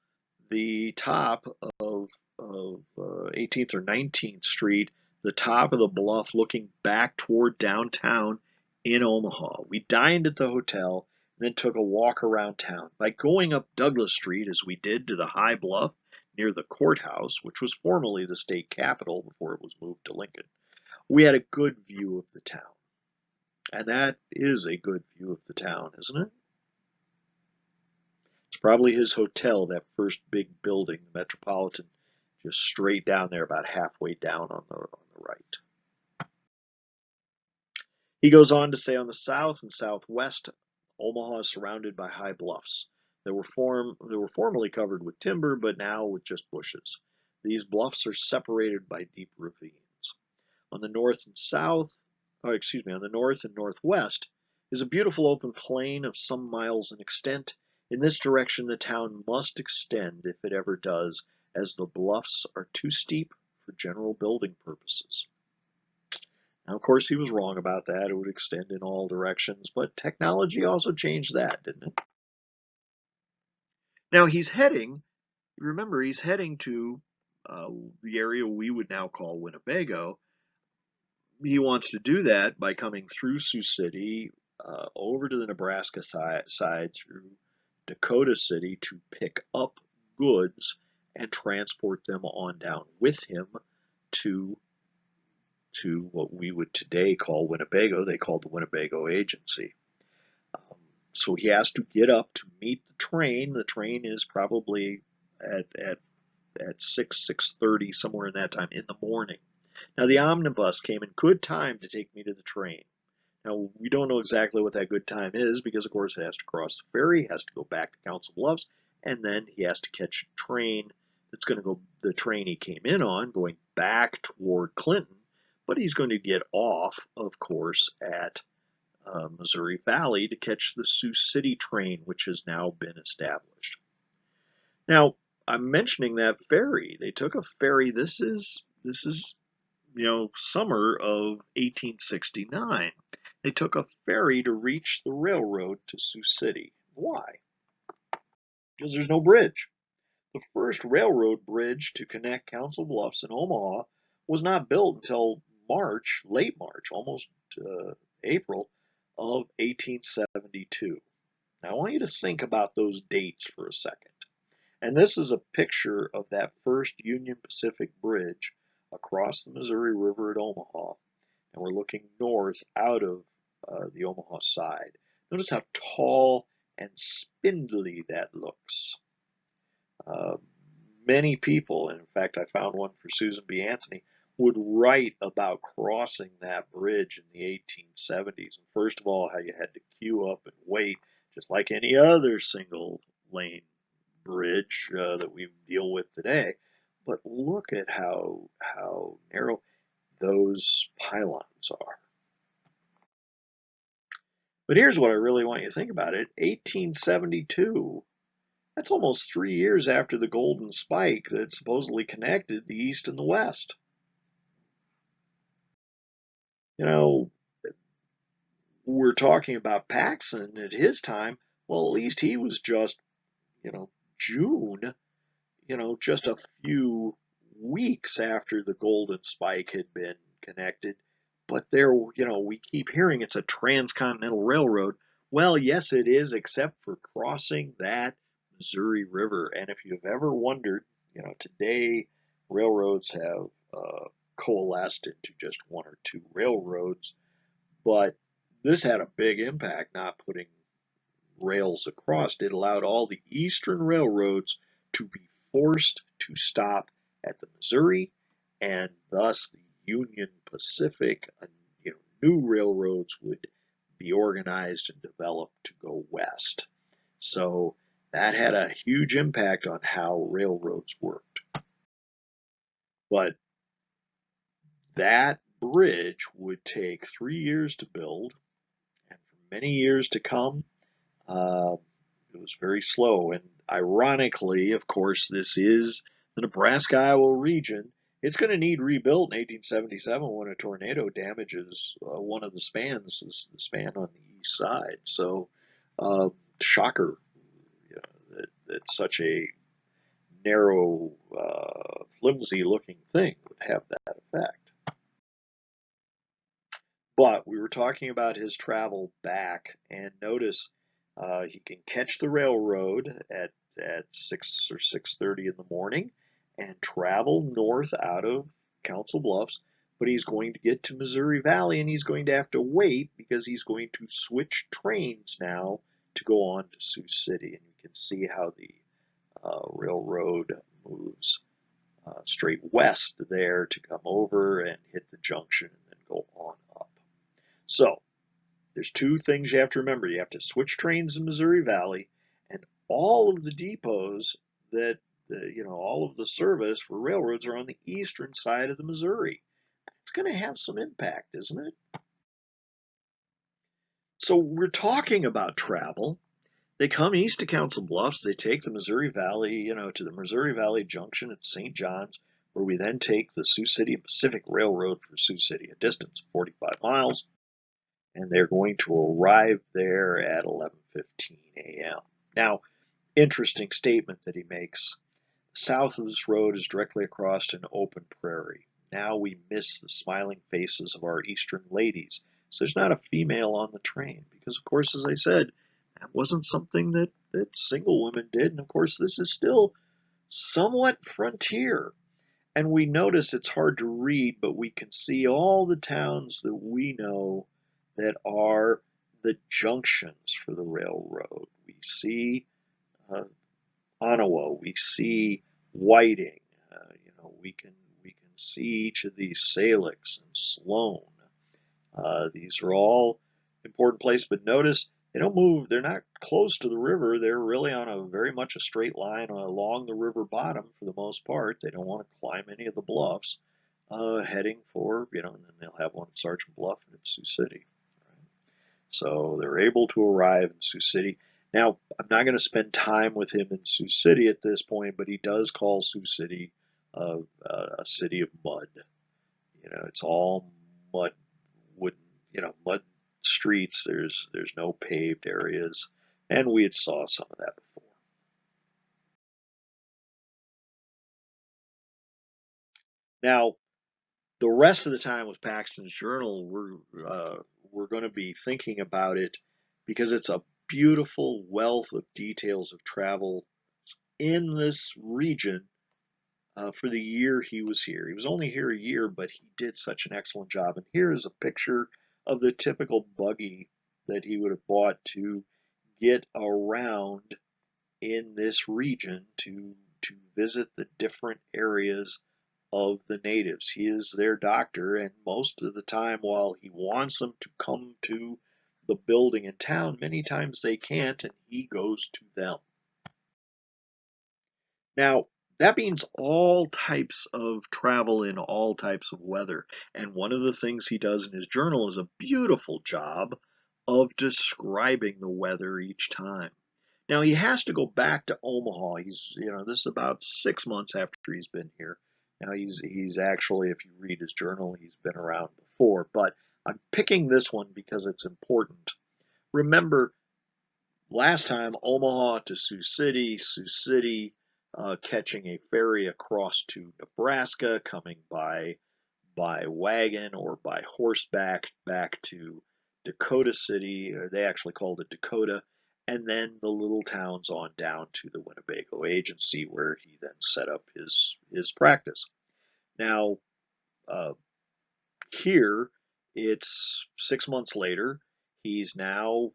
the top of 18th or 19th Street, the top of the bluff looking back toward downtown in Omaha. We dined at the hotel and then took a walk around town. By going up Douglas Street, as we did, to the high bluff near the courthouse, which was formerly the state capitol before it was moved to Lincoln, we had a good view of the town. And that is a good view of the town, isn't it? It's probably his hotel, that first big building, the Metropolitan, just straight down there, about halfway down on the right. He goes on to say, on the south and southwest, Omaha is surrounded by high bluffs. They were formerly covered with timber, but now with just bushes. These bluffs are separated by deep ravines. On the north and northwest is a beautiful open plain of some miles in extent. In this direction, the town must extend, if it ever does, as the bluffs are too steep for general building purposes. Now, of course, he was wrong about that. It would extend in all directions, but technology also changed that, didn't it? Now, he's heading to the area we would now call Winnebago. He wants to do that by coming through Sioux City, over to the Nebraska side through Dakota City to pick up goods and transport them on down with him to what we would today call Winnebago. They called the Winnebago Agency. Um, so he has to get up to meet the train. The train is probably at 6:30, somewhere in that time in the morning. Now the omnibus came in good time to take me to the train. Now we don't know exactly what that good time is because of course it has to cross the ferry, has to go back to Council Bluffs, and then he has to catch a train that's going to go the train he came in on going back toward Clinton, but he's going to get off, of course, at Missouri Valley to catch the Sioux City train, which has now been established. Now, I'm mentioning that ferry. They took a ferry. This is summer of 1869. They took a ferry to reach the railroad to Sioux City. Why? Because there's no bridge. The first railroad bridge to connect Council Bluffs and Omaha was not built until March, late March, almost April of 1872. Now, I want you to think about those dates for a second. And this is a picture of that first Union Pacific Bridge across the Missouri River at Omaha. And we're looking north out of the Omaha side. Notice how tall and spindly that looks. Uh, Many people, and in fact I found one for Susan B. Anthony, would write about crossing that bridge in the 1870s. And first of all, how you had to queue up and wait, just like any other single lane bridge that we deal with today. But look at how narrow those pylons are. But here's what I really want you to think about it. 1872, that's almost 3 years after the Golden Spike that supposedly connected the East and the West. You know, we're talking about Paxson at his time. Well, at least he was just, June, just a few weeks after the Golden Spike had been connected. But there, we keep hearing it's a transcontinental railroad. Well, yes, it is, except for crossing that Missouri River. And if you've ever wondered, today railroads have coalesced into just one or two railroads, but this had a big impact not putting rails across. It allowed all the eastern railroads to be forced to stop at the Missouri, and thus the Union Pacific, new railroads would be organized and developed to go west. So that had a huge impact on how railroads worked. But that bridge would take 3 years to build, and for many years to come, uh, it was very slow. And ironically, of course, this is the Nebraska-Iowa region. It's going to need rebuilt in 1877 when a tornado damages one of the spans, the span on the east side. So, shocker that such a narrow, flimsy-looking thing would have that effect. But we were talking about his travel back, and notice he can catch the railroad at 6 or 6:30 in the morning and travel north out of Council Bluffs, but he's going to get to Missouri Valley and he's going to have to wait because he's going to switch trains now to go on to Sioux City. And you can see how the railroad moves straight west there to come over and hit the junction and then go on up. So there's two things you have to remember. You have to switch trains in Missouri Valley, and all of the depots that, all of the service for railroads are on the eastern side of the Missouri. It's going to have some impact, isn't it? So we're talking about travel. They come east to Council Bluffs. They take the Missouri Valley, to the Missouri Valley Junction at St. John's, where we then take the Sioux City and Pacific Railroad for Sioux City, a distance of 45 miles. And they're going to arrive there at 11:15 a.m. Now, interesting statement that he makes. South of this road is directly across an open prairie. Now we miss the smiling faces of our eastern ladies. So there's not a female on the train because, of course, as I said, that wasn't something that single women did. And, of course, this is still somewhat frontier. And we notice it's hard to read, but we can see all the towns that we know that are the junctions for the railroad. We see uh, Ottawa, we see Whiting, we can see each of these Salix and Sloan. These are all important places, but notice they don't move. They're not close to the river. They're really on a very much a straight line along the river bottom for the most part. They don't want to climb any of the bluffs, heading for, and then they'll have one at Sergeant Bluff and at Sioux City. Right? So they're able to arrive in Sioux City. Now, I'm not going to spend time with him in Sioux City at this point, but he does call Sioux City a city of mud. It's all mud, wooden, mud streets. There's no paved areas, and we had saw some of that before. Now, the rest of the time with Paxton's Journal, we're going to be thinking about it because it's a beautiful wealth of details of travel in this region for the year he was here. He was only here a year, but he did such an excellent job. And here is a picture of the typical buggy that he would have bought to get around in this region to visit the different areas of the natives. He is their doctor, and most of the time, while he wants them to come to the building in town, many times they can't, and he goes to them. Now, that means all types of travel in all types of weather. And one of the things he does in his journal is a beautiful job of describing the weather each time. Now, he has to go back to Omaha. This is about 6 months after he's been here. Now, he's actually, if you read his journal, he's been around before. But I'm picking this one because it's important. Remember, last time, Omaha to Sioux City, catching a ferry across to Nebraska, coming by wagon or by horseback back to Dakota City. Or they actually called it Dakota, and then the little towns on down to the Winnebago Agency, where he then set up his practice. Now, uh, here it's 6 months later. He's now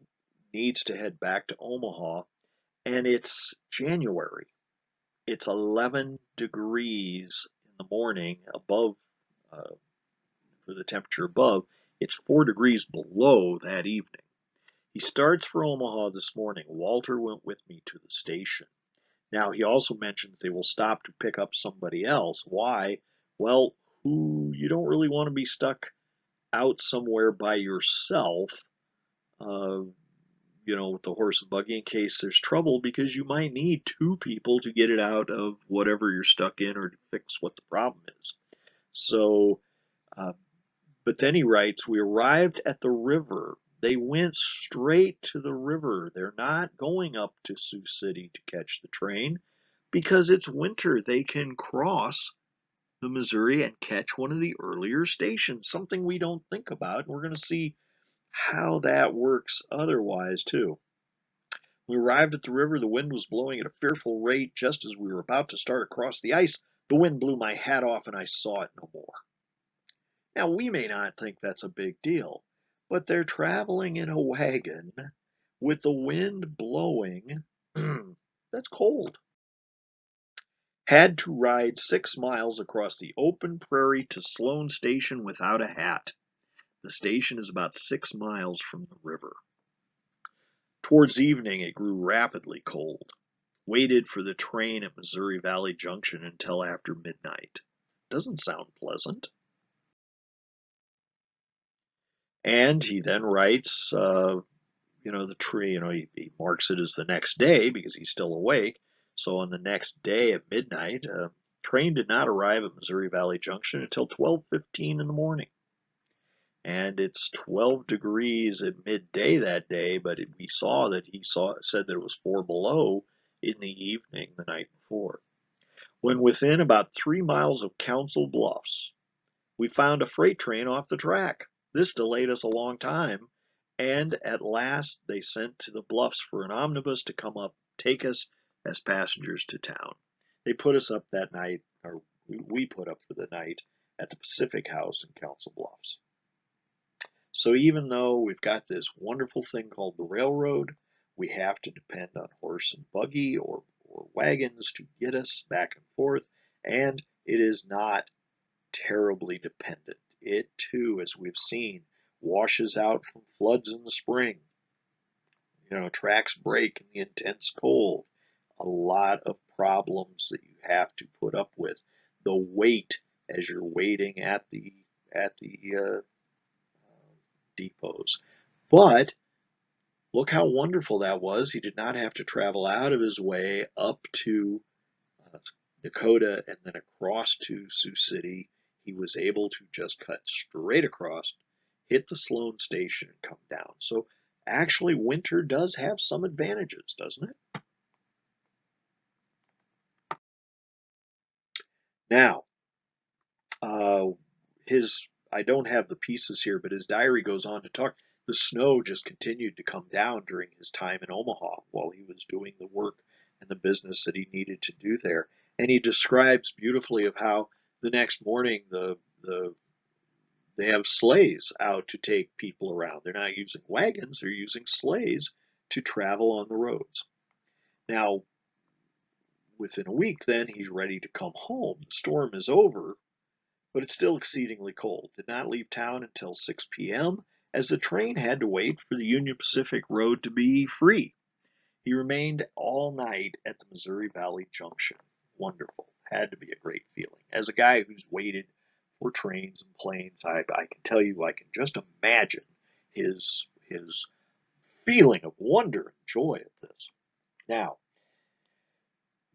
needs to head back to Omaha, and it's January. It's 11 degrees in the morning above, uh, for the temperature above. It's 4 degrees below that evening. He starts for Omaha this morning. Walter went with me to the station. Now, he also mentions they will stop to pick up somebody else. Why? Well, you don't really want to be stuck out somewhere by yourself, uh, with the horse and buggy in case there's trouble, because you might need two people to get it out of whatever you're stuck in or to fix what the problem is. So, uh, but then he writes, we arrived at the river. They went straight to the river. They're not going up to Sioux City to catch the train because it's winter. They can cross the Missouri and catch one of the earlier stations, something we don't think about. And we're going to see how that works otherwise, too. We arrived at the river. The wind was blowing at a fearful rate. Just as we were about to start across the ice, the wind blew my hat off and I saw it no more. Now, we may not think that's a big deal, but they're traveling in a wagon with the wind blowing. That's cold. Had to ride 6 miles across the open prairie to Sloan Station without a hat. The station is about 6 miles from the river. Towards evening, it grew rapidly cold. Waited for the train at Missouri Valley Junction until after midnight. Doesn't sound pleasant. And he then writes, the tree, he marks it as the next day because he's still awake. So on the next day at midnight, train did not arrive at Missouri Valley Junction until 12:15 in the morning. And it's 12 degrees at midday that day, but we saw that said that it was 4 below in the evening the night before. When within about 3 miles of Council Bluffs, we found a freight train off the track. This delayed us a long time, and at last they sent to the Bluffs for an omnibus to come up, take us as passengers to town. They put us up that night, or we put up for the night at the Pacific House in Council Bluffs. So even though we've got this wonderful thing called the railroad, we have to depend on horse and buggy or wagons to get us back and forth, and it is not terribly dependent. It too, as we've seen, washes out from floods in the spring. Tracks break in the intense cold. A lot of problems that you have to put up with. The wait as you're waiting at the depots. But look how wonderful that was. He did not have to travel out of his way up to Dakota and then across to Sioux City. He was able to just cut straight across, hit the Sloan station, and come down. So actually, winter does have some advantages, doesn't it? Now, I don't have the pieces here, but his diary goes on to talk. The snow just continued to come down during his time in Omaha while he was doing the work and the business that he needed to do there. And he describes beautifully of how the next morning they have sleighs out to take people around. They're not using wagons, they're using sleighs to travel on the roads. Now, within a week, then he's ready to come home. The storm is over, but it's still exceedingly cold. Did not leave town until 6 p.m., as the train had to wait for the Union Pacific Road to be free. He remained all night at the Missouri Valley Junction. Wonderful. Had to be a great feeling. As a guy who's waited for trains and planes, I can tell you, I can just imagine his feeling of wonder and joy at this. Now,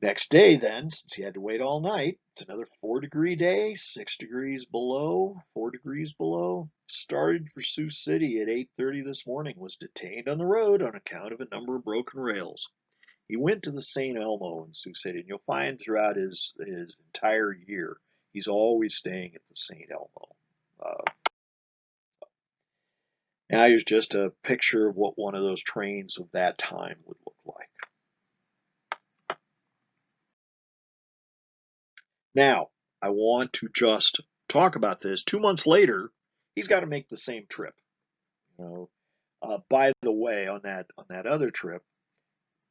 next day, then, since he had to wait all night, it's another 4-degree day, 6 degrees below, 4 degrees below. Started for Sioux City at 8:30 this morning, was detained on the road on account of a number of broken rails. He went to the St. Elmo in Sioux City, and you'll find throughout his entire year, he's always staying at the St. Elmo. Now here's just a picture of what one of those trains of that time would look like. Now, I want to just talk about this. 2 months later, he's got to make the same trip. You know, by the way, on that other trip,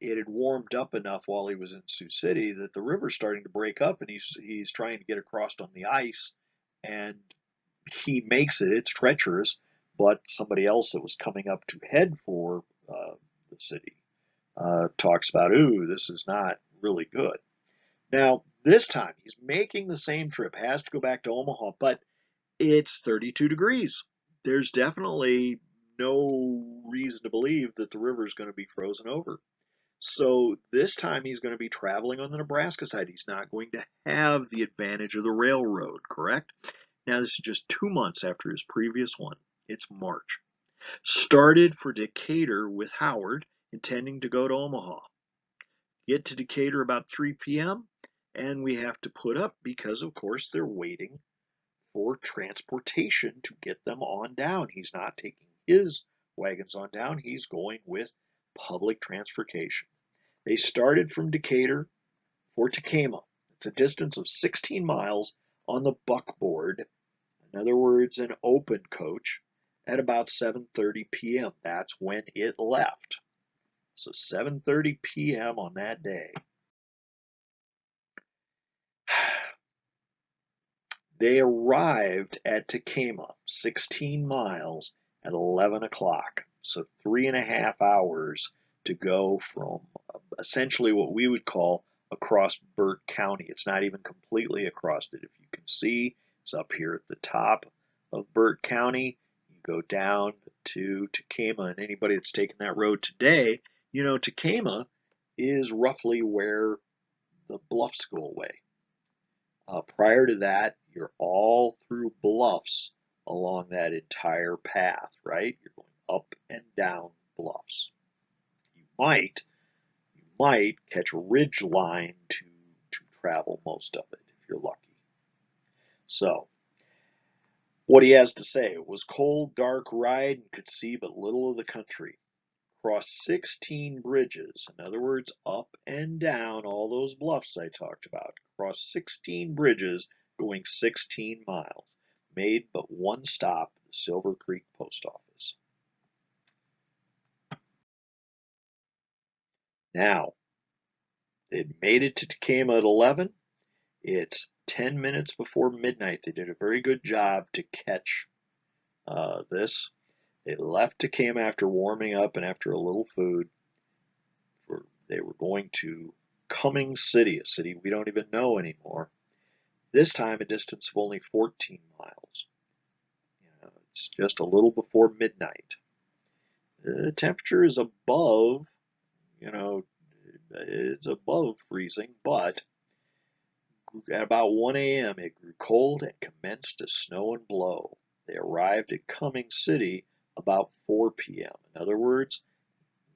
it had warmed up enough while he was in Sioux City that the river's starting to break up, and he's trying to get across on the ice, and he makes it. It's treacherous, but somebody else that was coming up to head for the city talks about, ooh, this is not really good. Now, this time he's making the same trip, has to go back to Omaha, but it's 32 degrees. There's definitely no reason to believe that the river is going to be frozen over. So this time he's going to be traveling on the Nebraska side. He's not going to have the advantage of the railroad, correct? Now, this is just 2 months after his previous one. It's March. Started for Decatur with Howard, intending to go to Omaha. Get to Decatur about 3 p.m., and we have to put up because, of course, they're waiting for transportation to get them on down. He's not taking his wagons on down. He's going with public transportation. They started from Decatur for Tekamah. It's a distance of 16 miles on the buckboard. In other words, an open coach at about 7:30 p.m. That's when it left. So 7:30 p.m. on that day. They arrived at Tekamah, 16 miles, at 11 o'clock. So 3.5 hours to go from essentially what we would call across Burt County. It's not even completely across it. If you can see, it's up here at the top of Burt County. You go down to Tekamah, and anybody that's taken that road today, Tekamah is roughly where the Bluffs go away. Prior to that, you're all through bluffs along that entire path, right? You're going up and down bluffs. You might catch a ridge line to travel most of it if you're lucky. So, what he has to say: it was cold, dark ride and could see but little of the country. crossed 16 bridges. In other words, up and down all those bluffs I talked about. Crossed 16 bridges going 16 miles. Made but one stop, the Silver Creek Post Office. Now, they'd made it to Tacoma at 11. It's 10 minutes before midnight. They did a very good job to catch this. They left Tacoma after warming up and after a little food. They were going to Cumming City, a city we don't even know anymore. This time a distance of only 14 miles. It's just a little before midnight. The temperature is above, it's above freezing, but at about 1 a.m. it grew cold and commenced to snow and blow. They arrived at Cumming City about 4 p.m. In other words,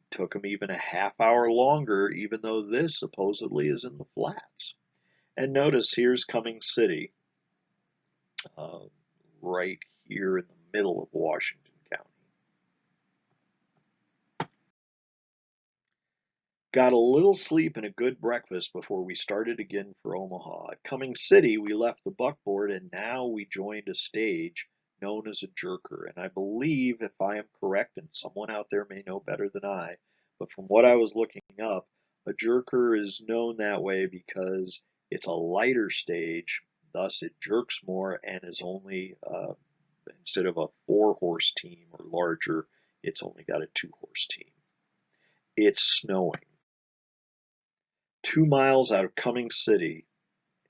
it took them even a half hour longer, even though this supposedly is in the flats. And notice here's Cumming City, uh, right here in the middle of Washington County. Got a little sleep and a good breakfast before we started again for Omaha. At Cumming City, we left the buckboard and now we joined a stage known as a jerker. And I believe, if I am correct, and someone out there may know better than I, but from what I was looking up, a jerker is known that way because it's a lighter stage, thus it jerks more and is only, instead of a 4-horse team or larger, it's only got a 2-horse team. It's snowing. 2 miles out of Cumming City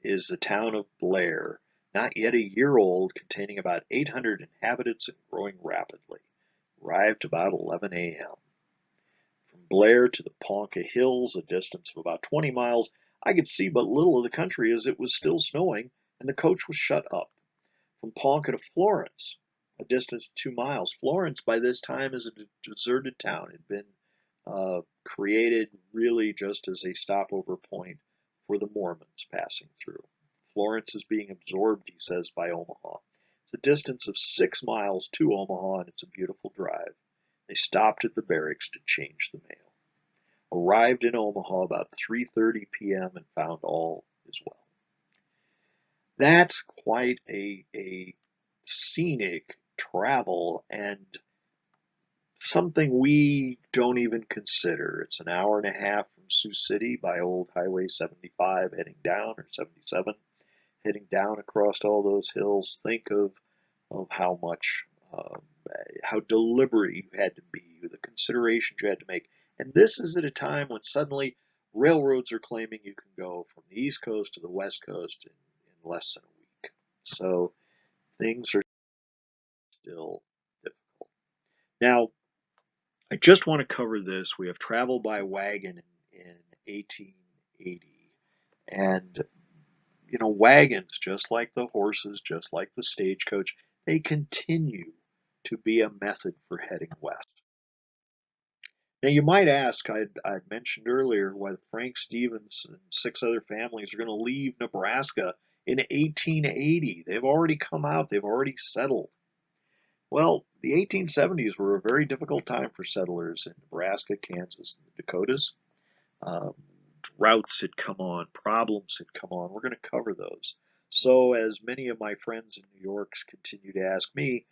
is the town of Blair, not yet a year old, containing about 800 inhabitants and growing rapidly. Arrived about 11 a.m. From Blair to the Ponca Hills, a distance of about 20 miles, I could see but little of the country as it was still snowing and the coach was shut up. From Ponca to Florence, a distance of 2 miles. Florence, by this time, is a deserted town. It had been created really just as a stopover point for the Mormons passing through. Florence is being absorbed, he says, by Omaha. It's a distance of 6 miles to Omaha, and it's a beautiful drive. They stopped at the barracks to change the mail. Arrived in Omaha about 3:30 p.m. and found all is well. That's quite a scenic travel and something we don't even consider. It's an hour and a half from Sioux City by old Highway 75 heading down, or 77, heading down across all those hills. Think of how much, how deliberate you had to be, the considerations you had to make. And this is at a time when suddenly railroads are claiming you can go from the East Coast to the West Coast in less than a week. So things are still difficult. Now, I just want to cover this. We have traveled by wagon in 1880. And, wagons, just like the horses, just like the stagecoach, they continue to be a method for heading west. Now, you might ask, I'd mentioned earlier why Frank Stevens and 6 other families are going to leave Nebraska in 1880. They've already come out, they've already settled. Well, the 1870s were a very difficult time for settlers in Nebraska, Kansas, and the Dakotas. Um, Droughts had come on, problems had come on. We're going to cover those. So, as many of my friends in New York continue to ask me,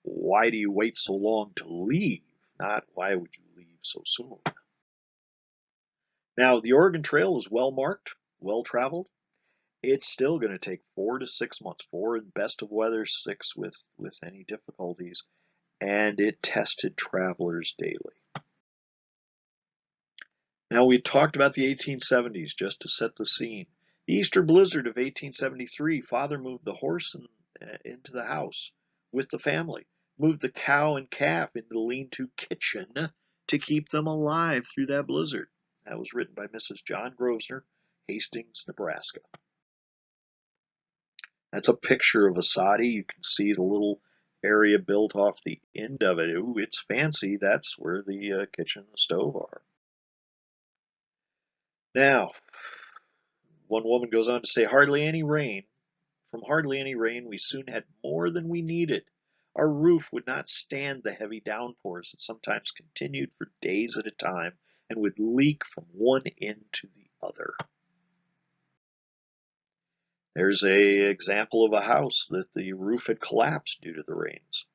why do you wait so long to leave? Not why would you leave so soon? Now, the Oregon Trail is well marked, well traveled. It's still going to take 4 to 6 months, 4 in best of weather, 6 with any difficulties, and it tested travelers daily. Now, we talked about the 1870s just to set the scene. The Easter blizzard of 1873, father moved the horse into the house with the family, moved the cow and calf into the lean-to kitchen to keep them alive through that blizzard. That was written by Mrs. John Grosvenor, Hastings, Nebraska. That's a picture of a soddy. You can see the little area built off the end of it. Ooh, it's fancy. That's where the kitchen and the stove are. Now, one woman goes on to say, hardly any rain. From hardly any rain, we soon had more than we needed. Our roof would not stand the heavy downpours that sometimes continued for days at a time and would leak from one end to the other. There's a example of a house that the roof had collapsed due to the rains.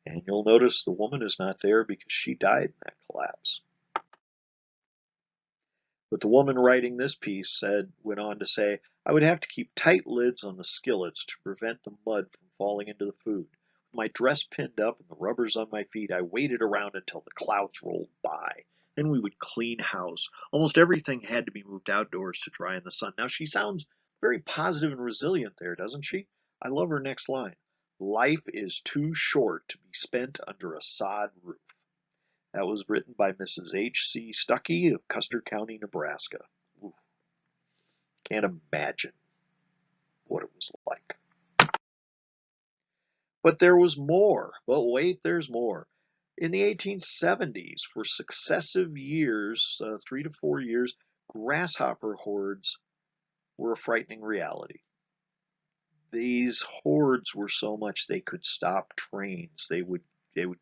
And you'll notice the woman is not there because she died in that collapse. But the woman writing this piece went on to say, I would have to keep tight lids on the skillets to prevent the mud from falling into the food. With my dress pinned up and the rubbers on my feet, I waited around until the clouds rolled by. Then we would clean house. Almost everything had to be moved outdoors to dry in the sun. Now she sounds very positive and resilient there, doesn't she? I love her next line. Life is too short to be spent under a sod roof. That was written by Mrs. H.C. Stuckey of Custer County, Nebraska. Ooh, can't imagine what it was like. But there was more. But wait, there's more. In the 1870s, for successive years, 3 to 4 years, grasshopper hordes were a frightening reality. These hordes were so much they could stop trains. They would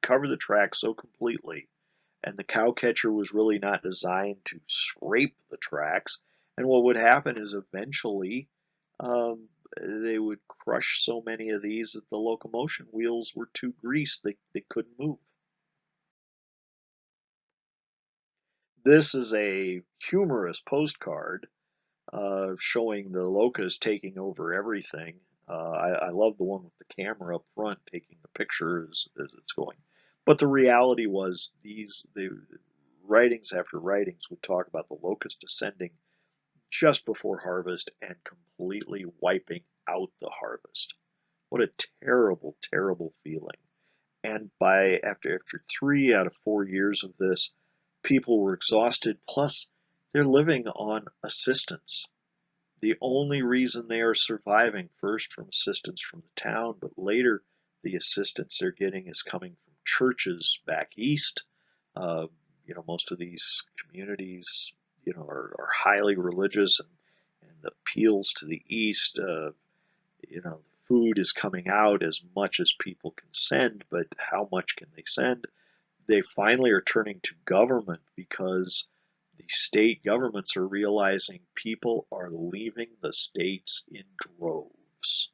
cover the track so completely, and the cow catcher was really not designed to scrape the tracks. And what would happen is eventually they would crush so many of these that the locomotion wheels were too greased, they couldn't move. This is a humorous postcard showing the locust taking over everything. I love the one with the camera up front taking the picture as it's going. But the reality was the writings after writings would talk about the locust descending just before harvest and completely wiping out the harvest. What a terrible, terrible feeling. And by after 3 out of 4 years of this, people were exhausted. Plus, they're living on assistance. The only reason they are surviving, first from assistance from the town, but later the assistance they're getting is coming from churches back east. Uh, most of these communities, are highly religious, and the appeals to the east. The food is coming out as much as people can send, but how much can they send? They finally are turning to government because the state governments are realizing people are leaving the states in droves.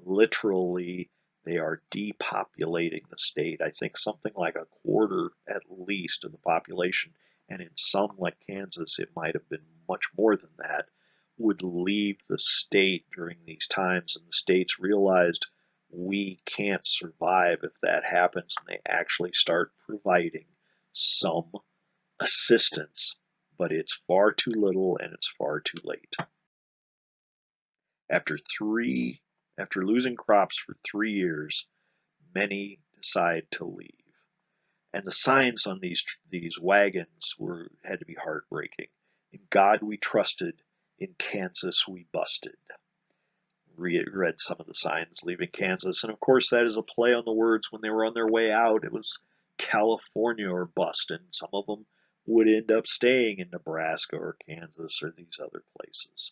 Literally, they are depopulating the state. I think something like a quarter at least of the population, and in some like Kansas, it might have been much more than that, would leave the state during these times. And the states realized we can't survive if that happens, and they actually start providing some assistance, but it's far too little and it's far too late. After three, after losing crops for 3 years, many decide to leave. And the signs on these wagons had to be heartbreaking. In God we trusted, in Kansas we busted. Read some of the signs leaving Kansas, and of course that is a play on the words. When they were on their way out, it was California or bust, and some of them would end up staying in Nebraska or Kansas or these other places.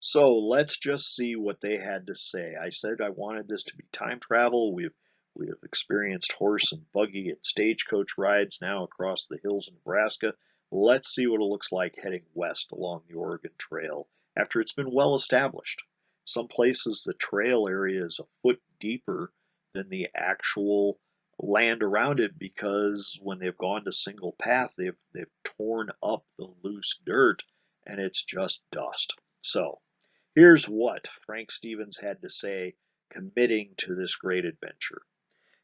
So let's just see what they had to say. I said I wanted this to be time travel. We have experienced horse and buggy and stagecoach rides now across the hills of Nebraska. Let's see what it looks like heading west along the Oregon Trail after it's been well established. Some places the trail area is a foot deeper than the actual land around it because when they've gone to single path, they've torn up the loose dirt and it's just dust. So here's what Frank Stevens had to say committing to this great adventure.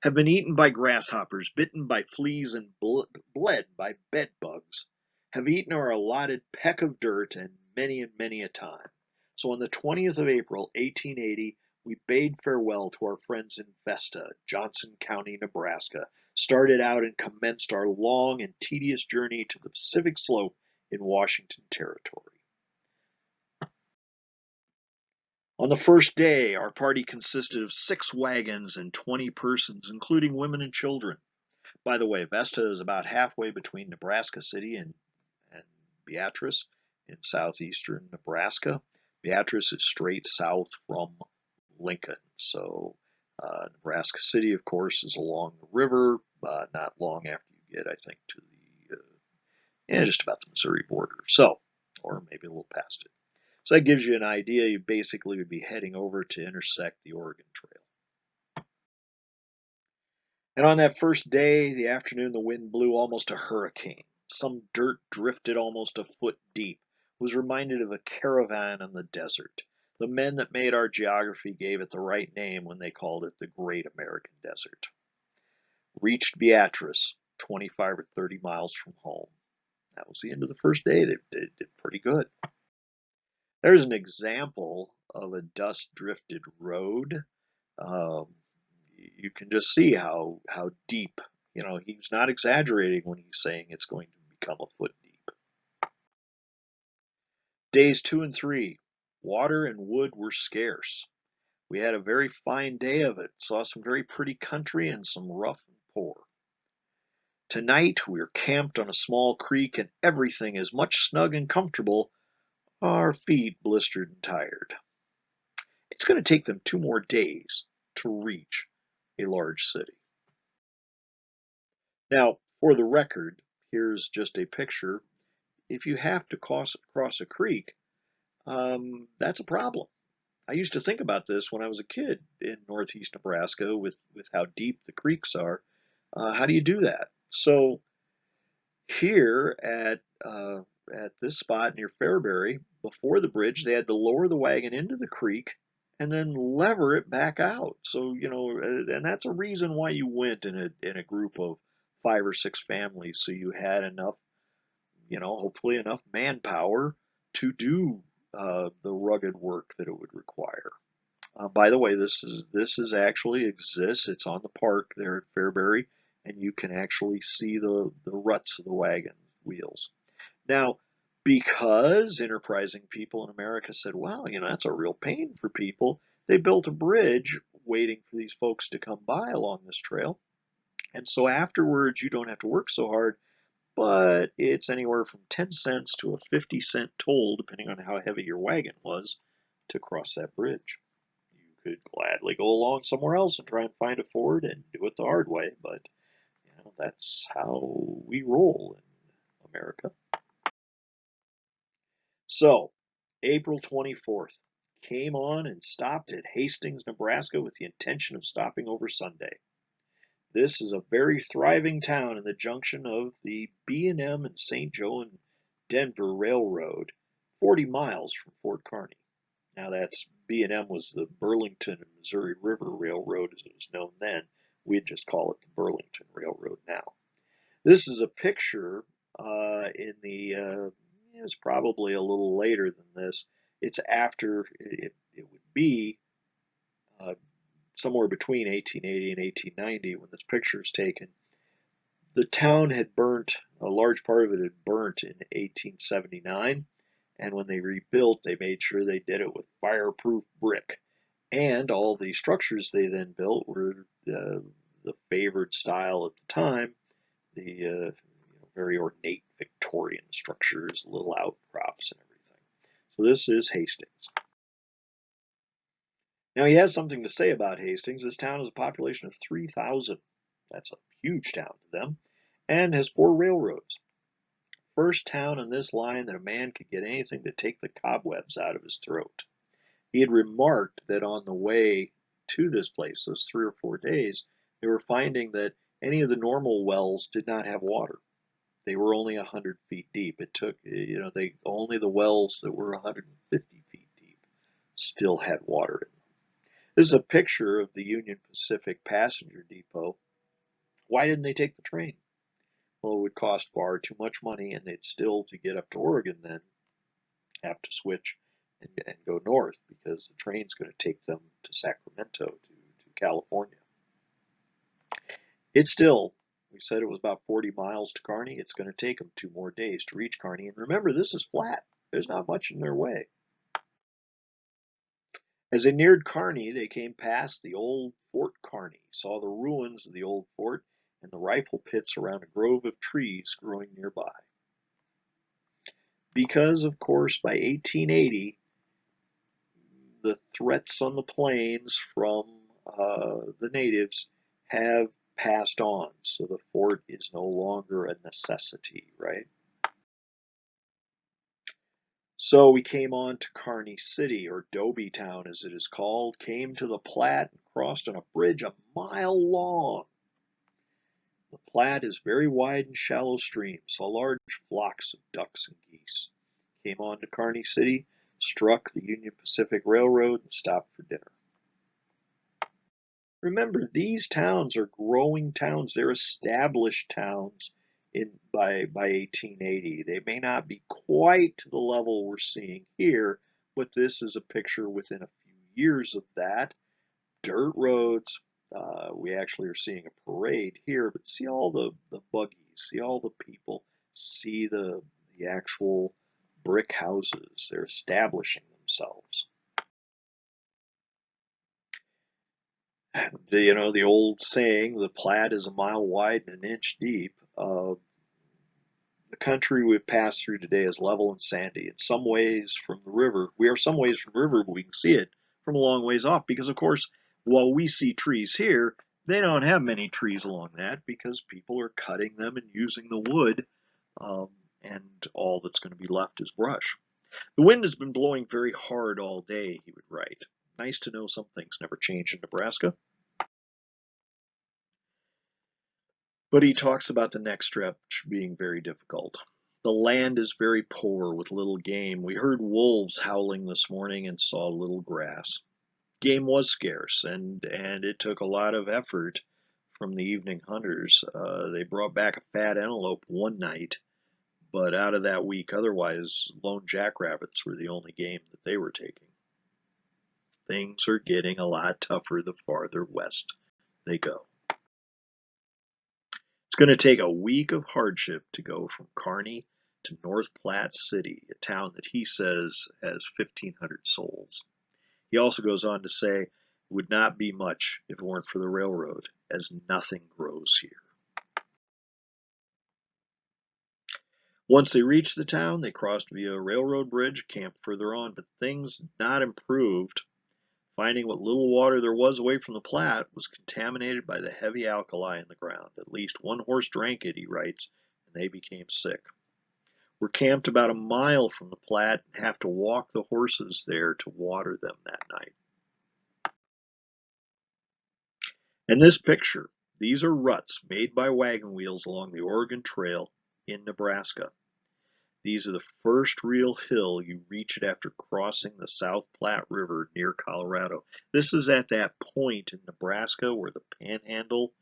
Have been eaten by grasshoppers, bitten by fleas, and bled by bed bugs. Have eaten our allotted peck of dirt and many a time. So on the 20th of April, 1880, we bade farewell to our friends in Vesta, Johnson County, Nebraska, started out and commenced our long and tedious journey to the Pacific Slope in Washington Territory. On the first day, our party consisted of 6 wagons and 20 persons, including women and children. By the way, Vesta is about halfway between Nebraska City and Beatrice in southeastern Nebraska. Beatrice is straight south from Lincoln. So Nebraska City, of course, is along the river, not long after you get, I think, to the just about the Missouri border. So, or maybe a little past it. So that gives you an idea. You basically would be heading over to intersect the Oregon Trail. And on that first day, the afternoon, the wind blew almost a hurricane. Some dirt drifted almost a foot deep. Was reminded of a caravan in the desert. The men that made our geography gave it the right name when they called it the Great American Desert. Reached Beatrice, 25 or 30 miles from home. That was the end of the first day. They did pretty good. There's an example of a dust-drifted road. Um, you can just see how deep. He's not exaggerating when he's saying it's going to become a foot deep. Days 2 and 3, water and wood were scarce. We had a very fine day of it. Saw some very pretty country and some rough and poor. Tonight we are camped on a small creek and everything is much snug and comfortable. Our feet blistered and tired. It's going to take them 2 more days to reach a large city. Now, for the record, here's just a picture. If you have to cross a creek, that's a problem. I used to think about this when I was a kid in northeast Nebraska with how deep the creeks are. How do you do that? So here at this spot near Fairbury, before the bridge, they had to lower the wagon into the creek and then lever it back out. So, and that's a reason why you went in a group of 5 or 6 families, so you had enough, hopefully enough manpower to do the rugged work that it would require. By the way, this is actually exists. It's on the park there at Fairbury, and you can actually see the ruts of the wagon wheels. Now, because enterprising people in America said, "Well, that's a real pain for people," they built a bridge waiting for these folks to come by along this trail. And so afterwards, you don't have to work so hard, but it's anywhere from 10 cents to a 50-cent toll, depending on how heavy your wagon was, to cross that bridge. You could gladly go along somewhere else and try and find a ford and do it the hard way, but that's how we roll in America. So, April 24th, came on and stopped at Hastings, Nebraska with the intention of stopping over Sunday. This is a very thriving town in the junction of the B&M and St. Joe and Denver Railroad, 40 miles from Fort Kearny. Now that's B&M was the Burlington and Missouri River Railroad as it was known then. We'd just call it the Burlington Railroad now. This is a picture in the it's probably a little later than this. It's after it would be uh, somewhere between 1880 and 1890 when this picture is taken. The town had burnt, a large part of it had burnt in 1879, and when they rebuilt, they made sure they did it with fireproof brick. And all the structures they then built were the favored style at the time, the very ornate Victorian structures, little outcrops and everything. So this is Hastings. Now he has something to say about Hastings. This town has a population of 3,000. That's a huge town to them, and has 4 railroads. First town in this line that a man could get anything to take the cobwebs out of his throat. He had remarked that on the way to this place, those 3 or 4 days, they were finding that any of the normal wells did not have water. They were only 100 feet deep. It took, only the wells that were 150 feet deep still had water in them. This is a picture of the Union Pacific passenger depot. Why didn't they take the train? Well, it would cost far too much money, and they'd still, to get up to Oregon then, have to switch and go north because the train's going to take them to Sacramento, to California. It's still, we said it was about 40 miles to Kearny. It's going to take them 2 more days to reach Kearny. And remember, this is flat. There's not much in their way. As they neared Kearny, they came past the old Fort Kearny, saw the ruins of the old fort and the rifle pits around a grove of trees growing nearby. Because, of course, by 1880, the threats on the plains from the natives have passed on, so the fort is no longer a necessity, right? So we came on to Kearney City, or Dobie Town as it is called, came to the Platte and crossed on a bridge a mile long. The Platte is very wide and shallow stream, saw large flocks of ducks and geese. Came on to Kearney City, struck the Union Pacific Railroad, and stopped for dinner. Remember, these towns are growing towns. They're established towns by 1880. They may not be quite to the level we're seeing here, but this is a picture within a few years of that. Dirt roads. We actually are seeing a parade here, but see all the buggies, see all the people, see the actual brick houses. They're establishing themselves. The old saying, the Platte is a mile wide and an inch deep. The country we've passed through today is level and sandy. In some ways from the river, we are some ways from the river, but we can see it from a long ways off because, of course, while we see trees here, they don't have many trees along that because people are cutting them and using the wood, um, and all that's going to be left is brush. The wind has been blowing very hard all day, he would write. Nice to know some things never change in Nebraska. But he talks about the next stretch being very difficult. The land is very poor with little game. We heard wolves howling this morning and saw little grass. Game was scarce, and it took a lot of effort from the evening hunters. They brought back a fat antelope one night, but out of that week, otherwise, lone jackrabbits were the only game that they were taking. Things are getting a lot tougher the farther west they go. It's going to take a week of hardship to go from Kearney to North Platte City, a town that he says has 1,500 souls. He also goes on to say it would not be much if it weren't for the railroad, as nothing grows here. Once they reached the town, they crossed via a railroad bridge, camped further on, but things not improved. Finding what little water there was away from the Platte was contaminated by the heavy alkali in the ground. At least one horse drank it, he writes, and they became sick. We're camped about a mile from the Platte and have to walk the horses there to water them that night. And this picture, these are ruts made by wagon wheels along the Oregon Trail in Nebraska. These are the first real hill you reach it after crossing the South Platte River near Colorado. This is at that point in Nebraska where the Panhandle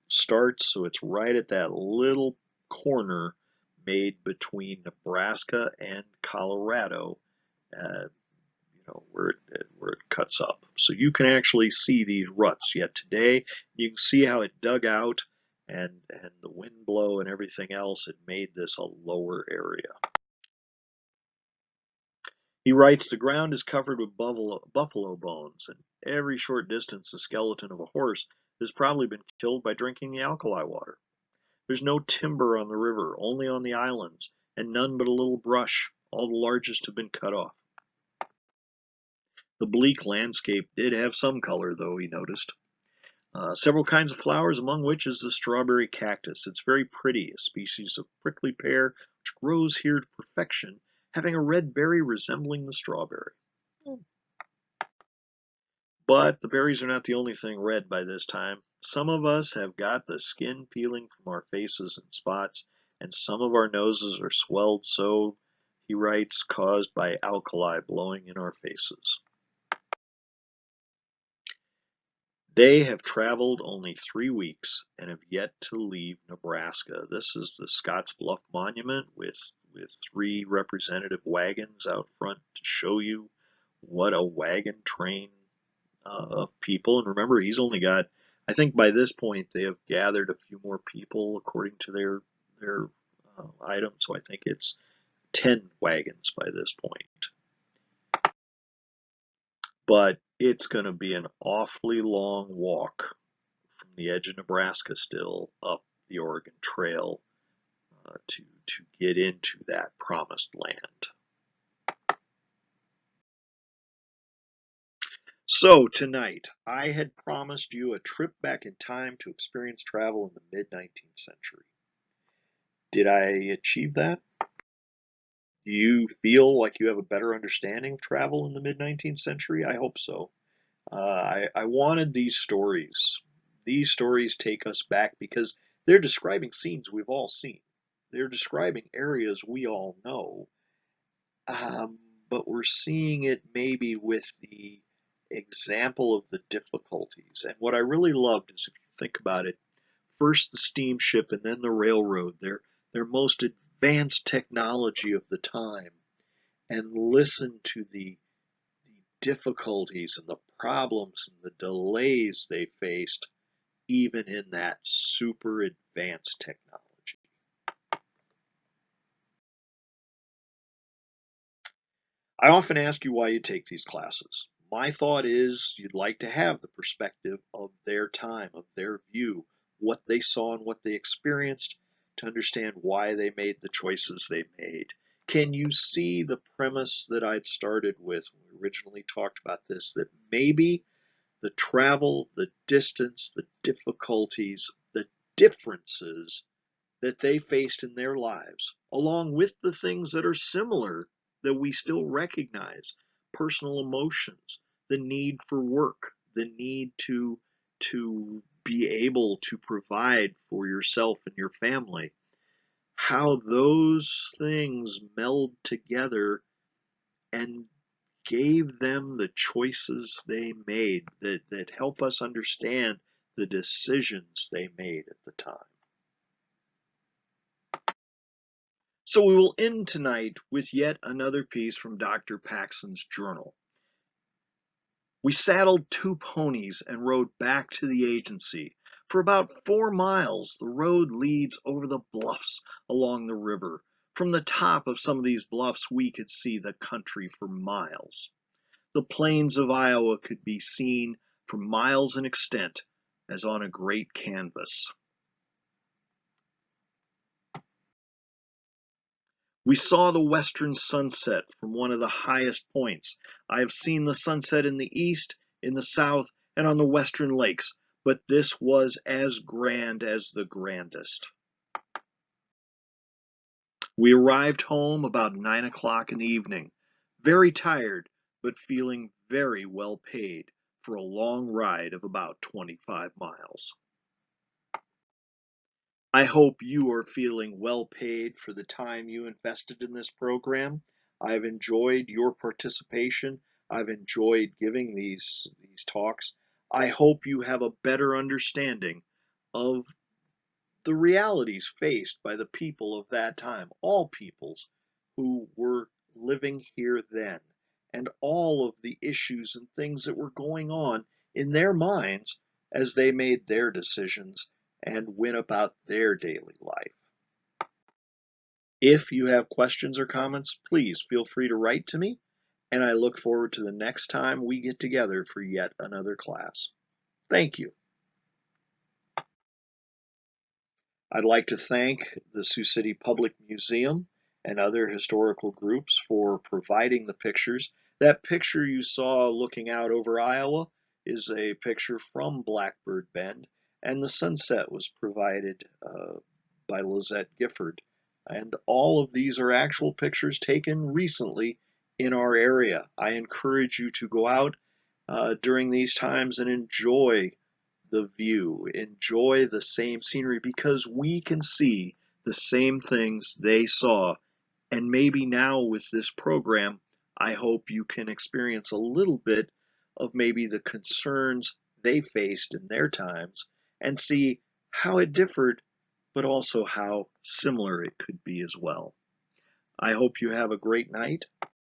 starts, so it's right at that little corner made between Nebraska and Colorado, where it cuts up. So you can actually see these ruts yet today. You can see how it dug out, and the wind blow and everything else had made this a lower area. He writes, the ground is covered with buffalo bones, and every short distance the skeleton of a horse has probably been killed by drinking the alkali water. There's no timber on the river, only on the islands, and none but a little brush. All the largest have been cut off. The bleak landscape did have some color, though, he noticed. Several kinds of flowers, among which is the strawberry cactus. It's very pretty, a species of prickly pear which grows here to perfection, having a red berry resembling the strawberry. But the berries are not the only thing red by this time. Some of us have got the skin peeling from our faces in spots, and some of our noses are swelled so, he writes, caused by alkali blowing in our faces. They have traveled only 3 weeks and have yet to leave Nebraska. This is the Scotts Bluff Monument with 3 representative wagons out front to show you what a wagon train of people. And remember, he's only got, I think by this point they have gathered a few more people according to their item. So I think it's 10 wagons by this point. But it's going to be an awfully long walk from the edge of Nebraska still up the Oregon Trail to get into that promised land. So tonight, I had promised you a trip back in time to experience travel in the mid-19th century. Did I achieve that? Do you feel like you have a better understanding of travel in the mid-19th century? I hope so. I wanted these stories. These stories take us back because they're describing scenes we've all seen. They're describing areas we all know, um, but we're seeing it maybe with the example of the difficulties. And what I really loved is if you think about it, first the steamship and then the railroad, their most advanced technology of the time, and listen to the difficulties and the problems and the delays they faced even in that super advanced technology. I often ask you why you take these classes. My thought is you'd like to have the perspective of their time, of their view, what they saw and what they experienced, to understand why they made the choices they made. Can you see the premise that I'd started with when we originally talked about this? That maybe the travel, the distance, the difficulties, the differences that they faced in their lives, along with the things that are similar that we still recognize, personal emotions, the need for work, the need to be able to provide for yourself and your family, how those things meld together and gave them the choices they made that help us understand the decisions they made at the time. So we will end tonight with yet another piece from Dr. Paxson's journal. We saddled two ponies and rode back to the agency. For about 4 miles, the road leads over the bluffs along the river. From the top of some of these bluffs, we could see the country for miles. The plains of Iowa could be seen for miles in extent, as on a great canvas. We saw the western sunset from one of the highest points. I have seen the sunset in the east, in the south, and on the western lakes, but this was as grand as the grandest. We arrived home about 9 o'clock in the evening, very tired, but feeling very well paid for a long ride of about 25 miles. I hope you are feeling well paid for the time you invested in this program. I've enjoyed your participation. I've enjoyed giving these talks. I hope you have a better understanding of the realities faced by the people of that time, all peoples who were living here then, and all of the issues and things that were going on in their minds as they made their decisions and went about their daily life. If you have questions or comments, please feel free to write to me, and I look forward to the next time we get together for yet another class. Thank you. I'd like to thank the Sioux City Public Museum and other historical groups for providing the pictures. That picture you saw looking out over Iowa is a picture from Blackbird Bend, and the sunset was provided by Lizette Gifford. And all of these are actual pictures taken recently in our area. I encourage you to go out during these times and enjoy the view, enjoy the same scenery, because we can see the same things they saw. And maybe now with this program, I hope you can experience a little bit of maybe the concerns they faced in their times and see how it differed, but also how similar it could be as well. I hope you have a great night.